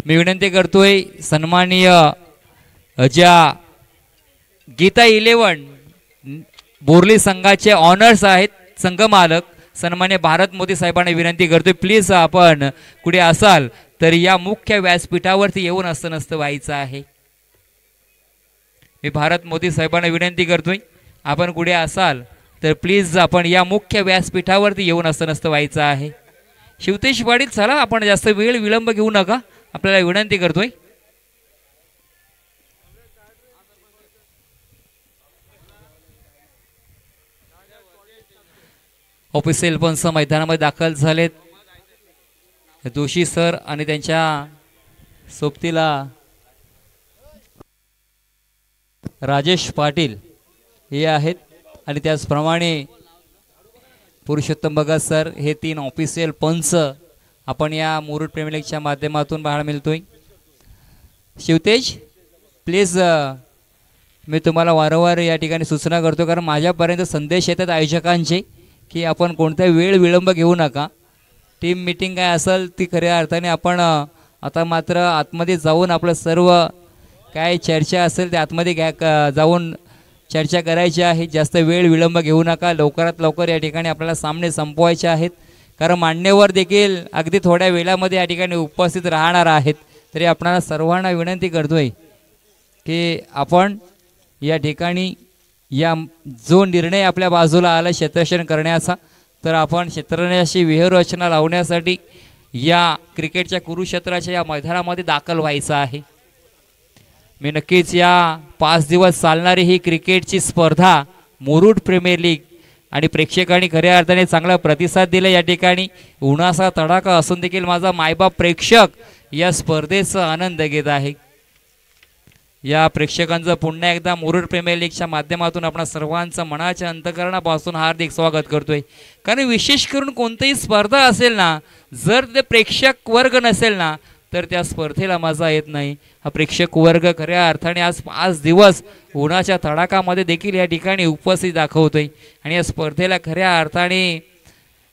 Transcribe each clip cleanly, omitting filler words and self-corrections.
मी विनंती करतोय सन्माननीय ज्या गीता 11 बोरली संघाचे ऑनर्स आहेत संघ मालक सन्मान्य भारत मोदी साहेबांना विनंती करतोय प्लीज आपण कुठे असाल तर या मुख्य व्यासपीठावरती येऊन नसतं व्हायचं आहे। मी भारत मोदी साहेबांना विनंती करतोय आपण कुठे असाल तर प्लीज आपण या मुख्य व्यासपीठावरती येऊन नसतं व्हायचं आहे। शिवतेश पाटील चला आपण जास्त वेळ विलंब घेऊ नका आपल्याला विनंती करतोय। ऑफिशियल पंच मैदानामध्ये दाखल झालेत जोशी सर आणि त्यांच्या सोबतीला राजेश पाटील हे आहेत आणि त्याचप्रमाणे पुरुषोत्तम भगत सर हे 3 ऑफिशियल पंच आपण या मुरुड प्रीमियर लीगच्या माध्यमातून पाहायला मिळतोय। शिवतेज प्लीज मी तुम्हाला वारंवार या ठिकाणी सूचना करतो कारण माझ्यापर्यंत संदेश येतात आयोजकांचे की आपण कोणत्या वेळ विलंब घेऊ नका। टीम मीटिंग काय असेल ती खऱ्या अर्थाने आपण आता मात्र आतमध्ये जाऊन आपलं सर्व काय चर्चा असेल ते आतमध्ये जाऊन चर्चा करायची आहे। जास्त वेळ विलंब घेऊ नका लवकरात लवकर या ठिकाणी आपल्याला सामने संपवायचे आहेत कारण मान्यवर देखील अगदी थोड्या वेळामध्ये या ठिकाणी उपस्थित राहणार आहेत। तरी आपणाला सर्वांना विनंती करतोय की आपण या ठिकाणी या जो निर्णय आपल्या बाजूला आला क्षेत्ररक्षण करण्याचा तर आपण क्षेत्ररक्षणाची व्यूहरचना लावण्यासाठी या क्रिकेटच्या कुरुक्षेत्राच्या या मैदानामध्ये दाखल व्हायचं आहे। मी नक्कीच या 5 दिवस चालणारी ही क्रिकेटची स्पर्धा मुरुड प्रीमियर लीग आणि प्रेक्षकांनी खऱ्या अर्थाने चांगला प्रतिसाद दिला। या ठिकाणी उन्हाचा तडाखा असून देखील माझा मायबाप प्रेक्षक या स्पर्धेचा आनंद घेत आहे। या प्रेक्षकांचं पुन्हा एकदा मुरुड प्रीमियर लीगच्या माध्यमातून आपण सर्वांचं मनाच्या अंतःकरणापासून हार्दिक स्वागत करतोय कारण विशेष करून कोणतीही स्पर्धा असेल ना जर ते प्रेक्षक वर्ग नसेल ना तर त्या स्पर्धेला मजा येत नाही। हा प्रेक्षक वर्ग खऱ्या अर्थाने आज 5 दिवस उन्हाच्या तडाखामध्ये देखील या ठिकाणी उपस्थित दाखवतोय आणि या स्पर्धेला खऱ्या अर्थाने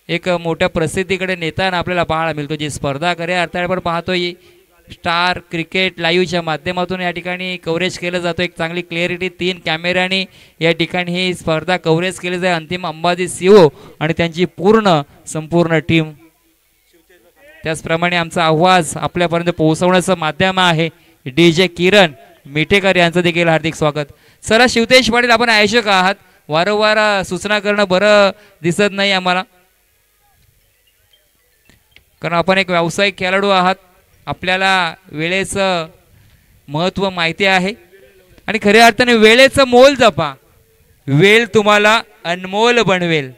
एक मोठ्या प्रसिद्धीकडे नेताना आपल्याला पाहायला मिळतो। जी स्पर्धा खऱ्या अर्थाने आपण पाहतोय स्टार क्रिकेट लाईव्हच्या माध्यमातून या ठिकाणी कव्हरेज केलं जातं। एक चांगली क्लिअरिटी 3 कॅमेऱ्याने या ठिकाणी ही स्पर्धा कव्हरेज केली जाते। अंतिम अंबाजी सीओ आणि त्यांची संपूर्ण टीम त्याचप्रमाणे आमचा आवाज आपल्यापर्यंत पोहोचवण्याचं माध्यम आहे DJ किरण मिठेकर यांचं देखील हार्दिक स्वागत। चला शिवतेश पाटील आपण आयोजक आहात वारंवार सूचना करणं बरं दिसत नाही आम्हाला कारण आपण एक व्यावसायिक खेळाडू आहात आपल्याला वेळेचं महत्त्व माहिती आहे आणि खऱ्या अर्थाने वेळेचं मोल जपा वेळ तुम्हाला अनमोल बनवेल।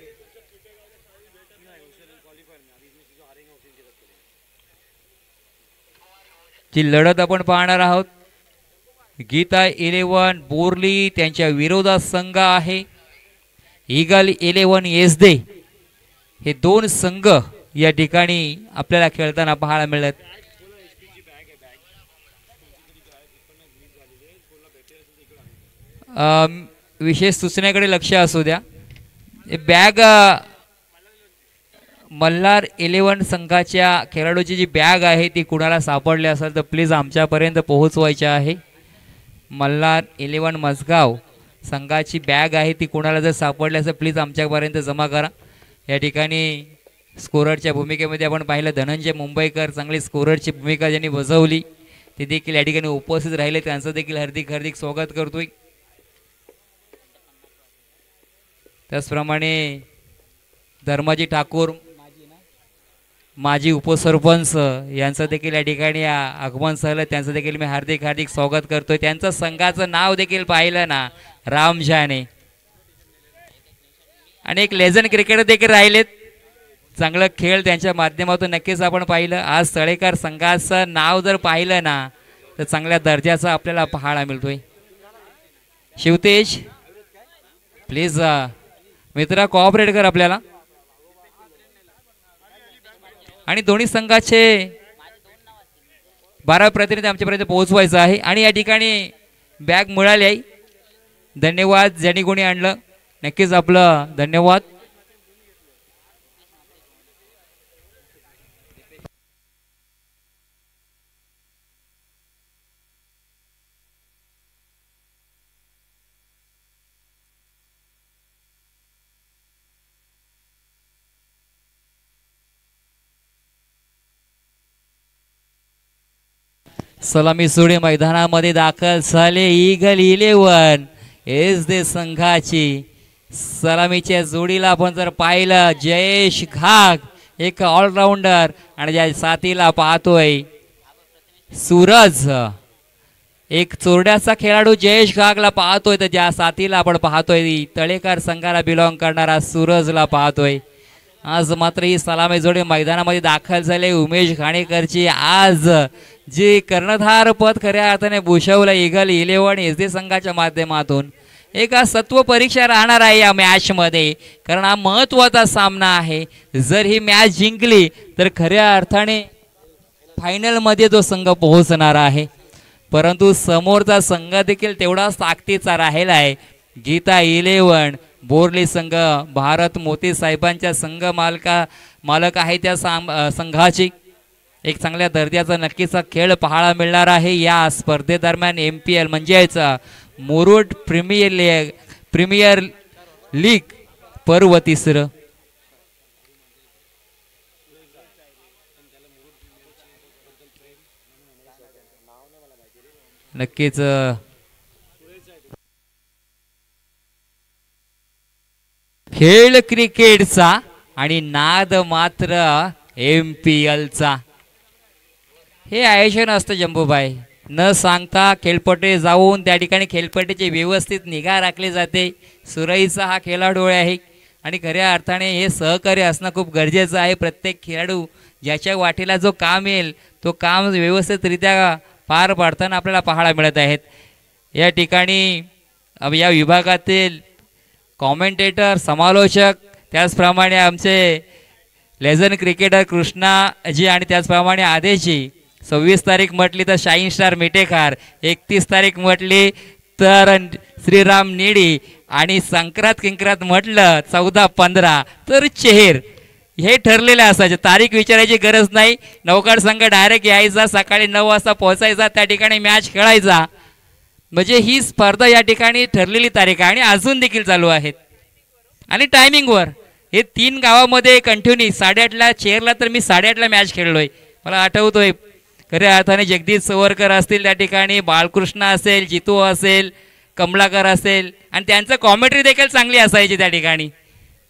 जी लढत आपण पाहणार आहोत गीता 11 बोरली त्यांच्या विरोधात संघ आहे ईगल 11 येसदे हे 2 संघ या ठिकाणी आपल्याला खेळताना पाहायला मिळत। विशेष सूचनेकडे लक्ष असू द्या बॅग मल्हार 11 संघाच्या खेळाडूची जी बॅग आहे ती कुणाला सापडली असेल तर प्लीज आमच्यापर्यंत पोहोचवायची आहे। मल्हार 11 मसगाव संघाची बॅग आहे ती कुणाला जर सापडली असेल प्लीज आमच्यापर्यंत जमा करा। या ठिकाणी स्कोररच्या भूमिकेमध्ये आपण पाहिलं धनंजय मुंबईकर चांगली स्कोररची भूमिका ज्यांनी बजावली ते देखील या ठिकाणी उपस्थित राहिले त्यांचं देखील हार्दिक स्वागत करतोय। त्याचप्रमाणे धर्माजी ठाकूर माजी उपसरपंच यांचं देखील या ठिकाणी आगमन झालं त्यांचं देखील मी हार्दिक स्वागत करतोय। त्यांचं संघाचं नाव देखील पाहिलं ना राम जाने आणि एक लेजंड क्रिकेटर देखील राहिलेत चांगलं खेळ त्यांच्या माध्यमातून नक्कीच आपण पाहिलं। आज तळेकर संघाचं नाव जर पाहिलं ना तर चांगल्या दर्जाचा आपल्याला पाहायला मिळतोय। शिवतेज प्लीज मित्रा कोऑपरेट कर आपल्याला आणि दोन्ही संघाचे 12 प्रतिनिधी आमच्यापर्यंत पोहोचवायचं आहे आणि या ठिकाणी बॅग मिळाली आहे। धन्यवाद ज्यांनी कोणी आणलं नक्कीच आपलं धन्यवाद। सलामी सोडे मैदानामध्ये दाखल झाले ईगल 11 एस दे संघाची सलामीच्या जोडीला आपण जर पाहिलं जयेश घाग एक ऑलराऊंडर आणि ज्या साथीला पाहतोय सूरज एक चोरड्याचा खेळाडू जयेश घागला पाहतोय तर ज्या साथीला आपण पाहतोय तळेकर संघाला बिलॉंग करणारा सूरजला पाहतोय। आज मात्र ही सलामी जोडी मैदानामध्ये दाखल झाले उमेश घाणेकरची आज जी कर्णधार पद खऱ्या अर्थाने भूषवलं ईगल 11 एस डी संघाच्या माध्यमातून एक सत्व परीक्षा राहणार आहे या मॅच मध्ये कारण हा महत्त्वाचा सामना आहे। जर ही मॅच जिंकली तर खऱ्या अर्थाने फायनल मध्ये जो संघ पोहोचणार आहे परंतु समोरचा संघ देखील तेवढाच ताकदीचा राहिला आहे। गीता 11 बोरली संघ भारत मोती साहेबांच्या संघ मालक आहे त्या संघाची एक चांगल्या दर्जाचा नक्कीच खेळ पाहायला मिळणार आहे या स्पर्धेदरम्यान। MPL म्हणजेच मुरुड प्रीमियर लीग पर्व तिसरं नक्कीच खेळ क्रिकेटचा आणि नाद मात्र MPLचा हे आयोजन असतं जंबूबाई न सांगता खेळपट्टी जाऊन त्या ठिकाणी खेळपट्टीची व्यवस्थित निगा राखली जाते। सुरईचा हा खेळाडू आहे आणि खऱ्या अर्थाने हे सहकार्य असणं खूप गरजेचं आहे। प्रत्येक खेळाडू ज्याच्या वाटेला जो काम येईल तो काम व्यवस्थितरित्या पार पाडताना आपल्याला पाहायला मिळत आहेत। या ठिकाणी या विभागातील कॉमेंटेटर समालोचक त्याचप्रमाणे आमचे लेजंड क्रिकेटर कृष्णाजी आणि त्याचप्रमाणे आदेशजी 26 तारीख म्हटली तर शाईन स्टार मिटेकार 31 तारीख म्हटली तर श्रीराम निडी आणि संक्रांत किंक्रांत म्हटलं 14-15 तर चेहेर हे ठरलेले असायचे। तारीख विचारायची गरज नाही नौकार संघ डायरेक्ट यायचा सकाळी 9 वाजता पोहोचायचा त्या ठिकाणी मॅच खेळायचा म्हणजे ही स्पर्धा या ठिकाणी ठरलेली तारीख आहे आणि अजून देखील चालू आहेत आणि टायमिंगवर हे 3 गावामध्ये कंटिन्यू 8:30ला चेअरला तर मी 8:30ला मॅच खेळलोय मला आठवतोय। खऱ्या अर्थाने जगदीश सवरकर असतील त्या ठिकाणी बाळकृष्ण असेल जितू असेल कमलाकर असेल आणि त्यांचं कॉमेंट्री देखील चांगली असायची त्या ठिकाणी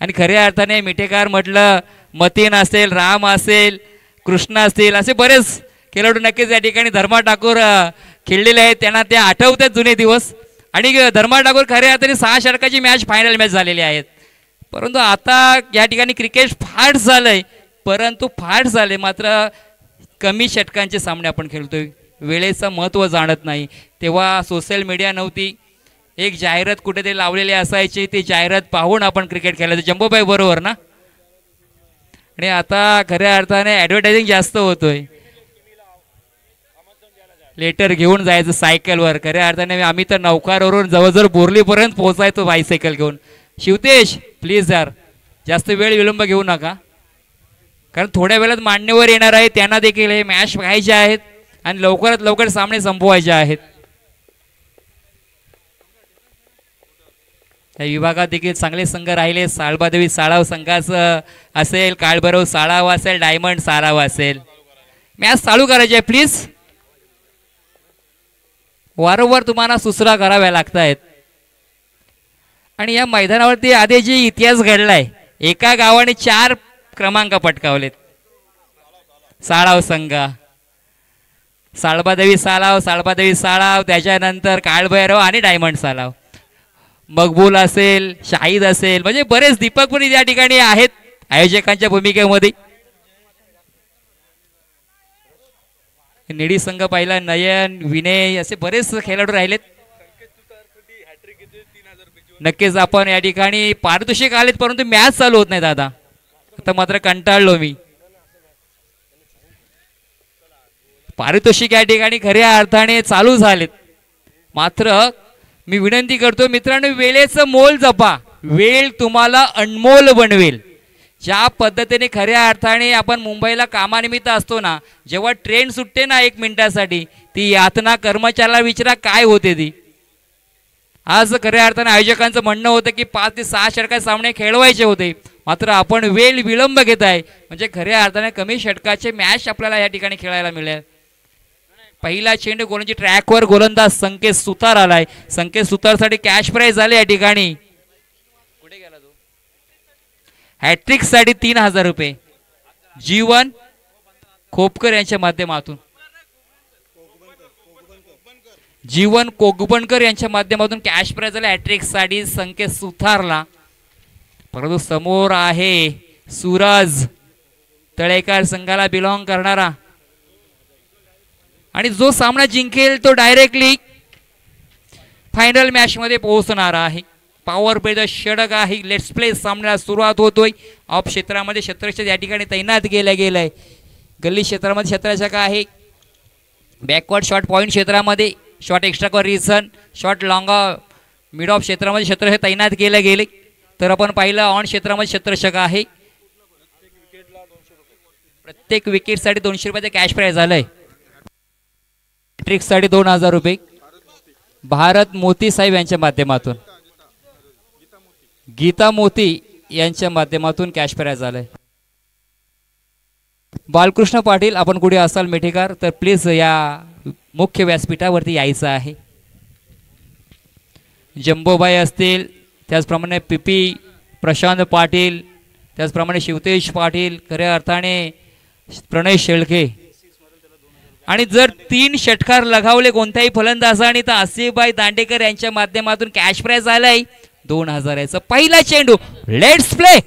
आणि खऱ्या अर्थाने मिठेकार म्हटलं मतीन असेल राम असेल कृष्ण असतील असे बरेच खेळाडू नक्कीच या ठिकाणी धर्मा ठाकूर खेळलेले आहेत त्यांना ते आठवतात जुने दिवस आणि धर्मा ठाकूर खऱ्या अर्थाने 6 षटकाची मॅच फायनल मॅच झालेली आहेत। परंतु आता या ठिकाणी क्रिकेट फाट झालंय परंतु फाट झाले मात्र कमी षटकांचे सामने आपण खेळतोय वेळेचं महत्त्व जाणत नाही। तेव्हा सोशल मीडिया नव्हती एक जाहिरात कुठेतरी लावलेली असायची ती जाहिरात पाहून आपण क्रिकेट खेळायचो जंबूबाई बरोबर ना आणि आता खऱ्या अर्थाने ॲडव्हर्टायझिंग जास्त होतोय लेटर घेऊन जायचं सायकलवर खऱ्या अर्थाने आम्ही तर नौकारवरून जवळजवळ बोरलीपर्यंत पोहोचायचो बायसायकल घेऊन। शिवतेश प्लीज यार जास्त वेळ विलंब घेऊ नका कारण थोड्या वेळात मान्यवर येणार आहे त्यांना देखील हे मॅच पाहायचे आहेत आणि लवकरात लवकर सामने संपवायचे आहेत। या विभागात देखील चांगले संघ राहिले साळबादेवी साळाव संघाचं असेल काळभैरव साळाव असेल डायमंड साळाव असेल मॅच चालू करायची आहे प्लीज वारंवार तुम्हाला सुसरा कराव्या लागतायत आणि या मैदानावरती आधी जी इतिहास घडलाय एका गावाने 4 क्रमांक पटकावलेत साळाव संघ साळबादेवी साळाव त्याच्यानंतर काळभैरव आणि डायमंड साळाव मकबूल असेल शाहिद असेल म्हणजे बरेच दीपक पण या ठिकाणी आहेत आयोजकांच्या भूमिकेमध्ये। निडी संघ पाहिला नयन विनय असे बरेच खेळाडू राहिलेत नक्कीच आपण या ठिकाणी पारितोषिक आलेत परंतु मॅच चालू होत नाही दादा आता मात्र कंटाळलो मी पारितोषिक या ठिकाणी खऱ्या अर्थाने चालू झालेत मात्र मी विनंती करतो मित्रांनो वेळेचं मोल जपा वेळ तुम्हाला अनमोल बनवेल। ज्या पद्धतीने खऱ्या अर्थाने आपण मुंबईला कामानिमित्त असतो ना जेव्हा ट्रेन सुटते ना 1 मिनिटासाठी ती यातना कर्मचाऱ्याला विचारा काय होते ती। आज खऱ्या अर्थाने आयोजकांचं म्हणणं होतं की 5 ते 6 षटकाचे सामने खेळवायचे होते मात्र आपण वेळ विलंब घेत आहे म्हणजे खऱ्या अर्थाने कमी षटकाचे मॅच आपल्याला या ठिकाणी खेळायला मिळेल। पहिला चेंडू गोलंदाजी ट्रॅकवर गोलंदाज संकेत सुतार आलाय. संकेत सुतारसाठी कॅश प्राइज आले या ठिकाणी. कुठे गेला तो? हॅट्रिक साठी 3000 रुपये जीवन खोपकर यांच्या माध्यमातून. जीवन कोगबणकर यांच्या माध्यमातून कॅश प्राइज आले हॅट्रिक साठी संकेत सुतारला. परंतु समोर आहे सूरज तळेकर संघाला बिलॉंग करणारा आणि जो सामना जिंकेल तो डायरेक्टली फायनल मॅच मध्ये पोहोचणार आहे. पॉवर प्लेचं षटक आहे. लेट्स प्ले सामन्याला सुरुवात होतोय. ऑफ क्षेत्रामध्ये क्षेत्ररक्षक या ठिकाणी तैनात केलं गेलंय. गल्ली क्षेत्रामध्ये क्षेत्ररक्षक आहे. बॅकवर्ड शॉट पॉईंट क्षेत्रामध्ये shot extra cover reason shot long mid of क्षेत्रामध्ये क्षेत्ररक्षक तैनात केलं गेले. तर आपण पाहिलं ऑन क्षेत्रामध्ये क्षेत्ररक्षक आहे. प्रत्येक विकेटसाठी 200 रुपयाचे कॅश प्राइज झालंय. ट्रिक्ससाठी 2000 रुपये भारत मोती साहेब यांच्या माध्यमातून गीता मोती यांच्या माध्यमातून कॅश प्राइज झालंय. बालकृष्ण पाटील आपण कुठे असाल मेठेकर तर प्लीज या मुख्य व्यासपीठावरती यायचं आहे. जंबोबाई असतील त्याचप्रमाणे पीपी प्रशांत पाटील त्याचप्रमाणे शिवतेज पाटील खऱ्या अर्थाने प्रणय शेळके आणि जर 3 षटकार लगावले कोणत्याही फलंदाजाने तर आसिफबाई दांडेकर यांच्या माध्यमातून कॅश प्राइज आलाय 2000 पहिला चेंडू. Let's play.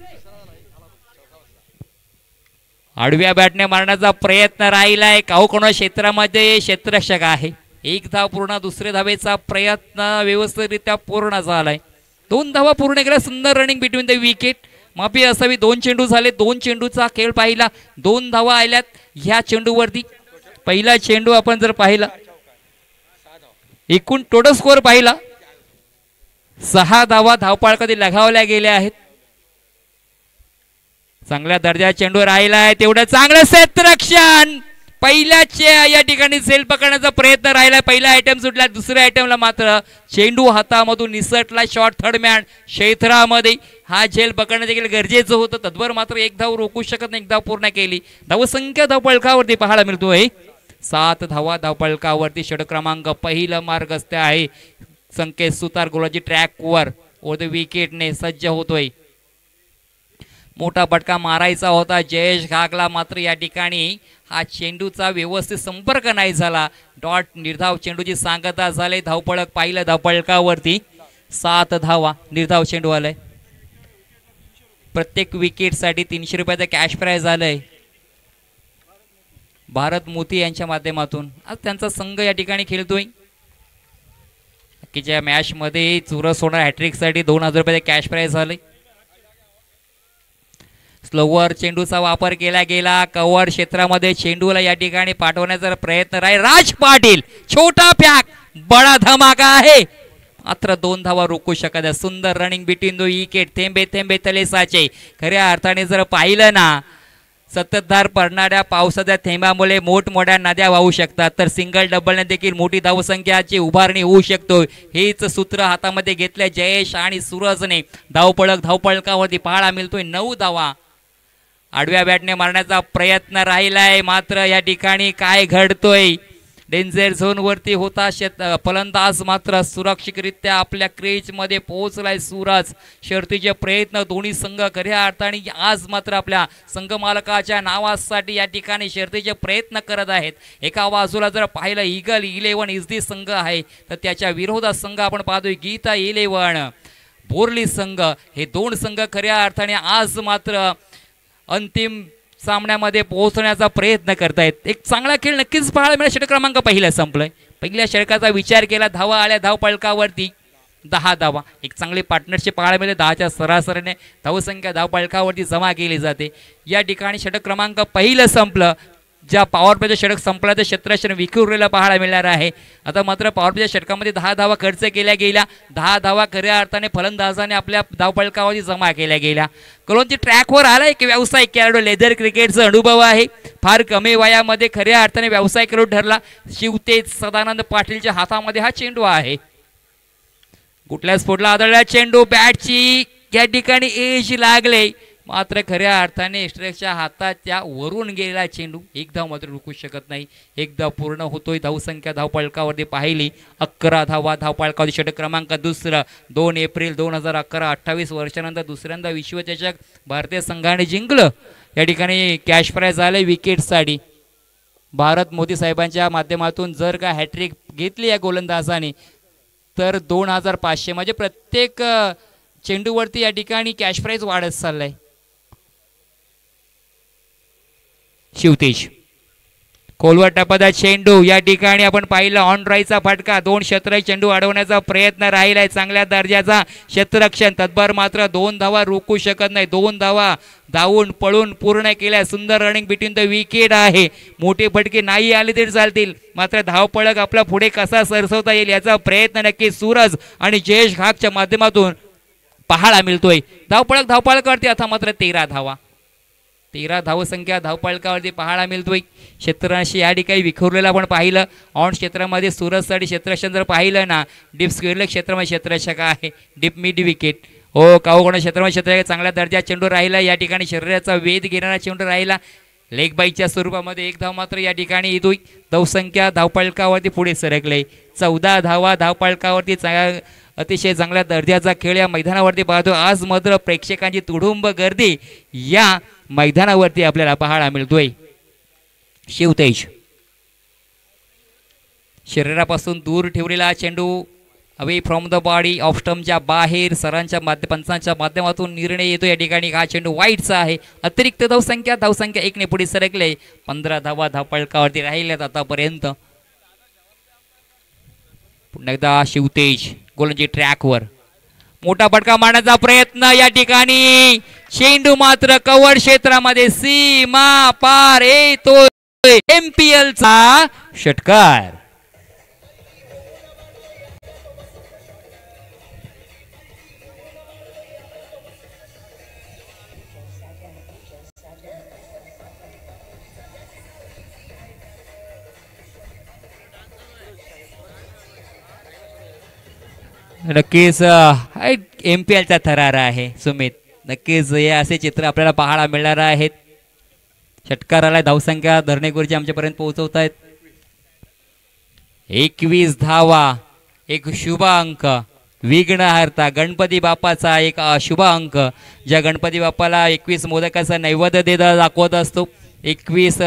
आडव्या बॅटने मारण्याचा प्रयत्न राहिलाय. काऊकोणा क्षेत्रामध्ये क्षेत्ररक्षक आहे. 1 धाव पूर्ण. दुसऱ्या धावेचा प्रयत्न व्यवस्थितरित्या पूर्ण झालाय. 2 धावा पूर्ण केल्या. सुंदर रनिंग बिटवीन द विकेट. माफी असावी. 2 चेंडू झाले. 2 चेंडूचा खेळ पाहिला. 2 धावा आल्यात ह्या चेंडूवरती. पहिला चेंडू आपण जर पाहिला एकूण टोटल स्कोअर पाहिला 6 धावा धावपाळकात लगावल्या गेल्या आहेत. चांगल्या दर्जाचा चेंडू राहिलाय. तेवढं चांगलं क्षेत्ररक्षण. पहिल्याच या ठिकाणी सेल पकडण्याचा प्रयत्न राहिला. पहिला आयटम सुटला. दुसऱ्या आयटमला मात्र चेंडू हातामधून निसटला. शॉट थर्ड मॅन क्षेत्रामध्ये हा झेल पकडणं देखील गरजेचं होतं. तद्वर मात्र 1 धाव रोखू शकत नाही. 1 धाव पूर्ण केली. धावसंख्या धावपळकावरती पाहायला मिळतोय 7 धावा धावपळकावरती. षटक क्रमांक पहिलं मार्गस्थ आहे. संकेत सुतार गोलंदाजी ट्रॅकवर ओव्हर द विकेटने सज्ज होतोय. मोठा फटका मारायचा होता जयेश घागला मात्र या ठिकाणी हा चेंडूचा व्यवस्थित संपर्क नाही झाला. डॉट निर्धाव चेंडूची सांगता झाले. धावपळक पाहिलं धावपळकावरती 7 धावा निर्धाव चेंडू आलाय. प्रत्येक विकेटसाठी 300 रुपयाचा कॅश प्राइज आलाय. भारत मोती यांच्या माध्यमातून आज त्यांचा संघ या ठिकाणी खेळतोय की ज्या मॅच मध्ये चुरस होणार. हॅट्रिक साठी 2000 रुपयाचा कॅश प्राइज झाले. स्लोवर चेंडूचा वापर केला गेला. कव्हर क्षेत्रामध्ये चेंडूला या ठिकाणी पाठवण्याचा प्रयत्न राहील. राज पाटील छोटा पॅक बडा धमाका आहे मात्र 2 धावा रोखू शकत. सुंदर रनिंग बिटवीन द विकेट. थेंबे थेंबे तले साचे. खऱ्या अर्थाने जर पाहिलं ना सततधार पडणाऱ्या पावसाच्या थेंबामुळे मोठमोठ्या नद्या वाहू शकतात. तर सिंगल डबलने देखील मोठी धावसंख्याची उभारणी होऊ शकतो. हेच सूत्र हातामध्ये घेतले जयेश आणि सूरजने. धावपळकावरती पाहायला मिळतोय 9 धावा. आडव्या बॅटने मारण्याचा प्रयत्न राहिलाय मात्र या ठिकाणी काय घडतोय. डेंजर झोन वरती होता फलंदाज मात्र सुरक्षितरित्या आपल्या क्रीज मध्ये पोहोचलाय सूरज. शर्तीचे प्रयत्न दोन्ही संघ खऱ्या अर्थाने आज मात्र आपल्या संघ मालकाच्या नावासाठी या ठिकाणी शर्तीचे प्रयत्न करत आहेत. एका बाजूला जर पाहिलं ईगल 11 इजदी संघ आहे तर त्याच्या विरोधात संघ आपण पाहतोय गीता 11 बोरली संघ. हे 2 संघ खऱ्या अर्थाने आज मात्र अंतिम सामन्यामध्ये पोहोचण्याचा प्रयत्न करतायत. एक चांगला खेळ नक्कीच पाहायला मिळेल. षटक क्रमांक पहिला संपलाय. पहिल्या षटकाचा विचार केला. धावा आल्या धावपळकावरती 10 धावा. एक चांगली पार्टनरशिप पाहायला मिळेल. 10च्या सरासरीने धावसंख्या धावपळकावरती जमा केली जाते. या ठिकाणी षटक क्रमांक पहिलं संपलं. ज्या पॉवर प्लेचं षटक संपला तर क्षेत्ररक्षण विखुरलेलं पाहायला मिळणार आहे. आता मात्र पॉवर प्लेच्या षटकामध्ये 10 धावा खर्च केल्या गेल्या. 10 धावा खऱ्या अर्थाने फलंदाजाने आपल्या धावपळकावरती जमा केल्या गेल्या. कलोनची ट्रॅकवर आला एक व्यावसायिक खेळाडू. लेदर क्रिकेटचा अनुभव आहे. फार कमी वयामध्ये खऱ्या अर्थाने व्यावसायिक खेळाडू ठरला. शिवतेज सदानंद पाटीलच्या हातामध्ये हा चेंडू आहे. कुठल्या स्फोटला आदळला चेंडू. बॅटची या ठिकाणी एज लागले मात्र खऱ्या अर्थाने स्ट्रेकच्या हातात त्या वरून गेलेला चेंडू एक धाव मात्र रोखू शकत नाही. एक धाव पूर्ण होतोय. धावसंख्या धावपळकावरती पाहिली 11 धावा धावपळकावरती. षटक क्रमांक दुसरा 2 एप्रिल 2011. 28 वर्षानंतर दुसऱ्यांदा विश्वचषक भारतीय संघाने जिंकलं. या ठिकाणी कॅश प्राइज आले विकेटसाठी. भारत मोदी साहेबांच्या माध्यमातून जर का हॅट्रिक घेतली या गोलंदाजाने तर 2500 म्हणजे प्रत्येक चेंडूवरती या ठिकाणी कॅश प्राइज वाढत चाललाय. शिवतेज खोलवर टप्प्याचा चेंडू या ठिकाणी आपण पाहिलं ऑन ड्राईव्हचा फटका. 2 षटक चेंडू अडवण्याचा प्रयत्न राहिलाय. चांगल्या दर्जाचा क्षेत्ररक्षण तत्पर मात्र 2 धावा रोखू शकत नाही. 2 धावा धावून पळून पूर्ण केल्या. सुंदर रनिंग बिटवीन द विकेट आहे. मोठे फटके नाही आले तरी चालतील मात्र धावपळक आपला पुढे कसा सरसवता येईल याचा प्रयत्न नक्की सूरज आणि जयेश घागच्या माध्यमातून पाहायला मिळतोय. धावपळक करते आता मात्र 13 धावा. 13 धावसंख्या धावपळकावरती पाहायला मिळतोय. क्षेत्रांशी या ठिकाणी विखुरलेलं आपण पाहिलं. ऑन क्षेत्रामध्ये सूरजसाठी क्षेत्ररक्षण जर पाहिलं ना डीप स्क्वेअरला क्षेत्रामध्ये क्षेत्ररक्षक आहे. डीप मिड विकेट हो कावकोण क्षेत्रामध्ये क्षेत्र चांगल्या दर्जा चेंडू राहिला. या ठिकाणी शरीराचा वेध घेणारा चेंडू राहिला. लेग बाईच्या स्वरूपामध्ये एक धाव मात्र या ठिकाणी येतोय. धावसंख्या धावपळकावरती पुढे सरकले. 14 धावा धावपळकावरती. अतिशय चांगल्या दर्जाचा खेळ या मैदानावरती पाहतो. आज मात्र प्रेक्षकांची तुडुंब गर्दी या मैदानावरती आपल्याला पाहायला मिळतोय. शिवतेज शरीरापासून दूर ठेवलेला चेंडू away from the body off स्टंपच्या बाहेर सरांच्या पंचांच्या माध्यमातून निर्णय येतो. या ठिकाणी हा चेंडू वाईटचा आहे. अतिरिक्त धावसंख्या 1 ने पुढे सरकले. 15 धावा धावपळकावरती राहिल्यात आतापर्यंत. पुन्हा एकदा शिवतेज गोलंदाजी ट्रॅकवर मोठा फटका मारण्याचा प्रयत्न. या ठिकाणी चेंडू मात्र कव्हर क्षेत्रामध्ये सीमा पार येतोय. MPL चा षटकार. नक्कीच MPL चा थरार आहे सुमित. नक्कीच हे असे चित्र आपल्याला पाहायला मिळणार आहेत. षटकाराला धावसंख्या धरणे गुरुजी आमच्यापर्यंत पोहोचवत आहेत. 21 धावा एक शुभ अंक. विघ्नहर्ता गणपती बाप्पाचा एक शुभ अंक. ज्या गणपती बाप्पाला 21 मोदकाचा नैवेद्य दाखवत असतो. 21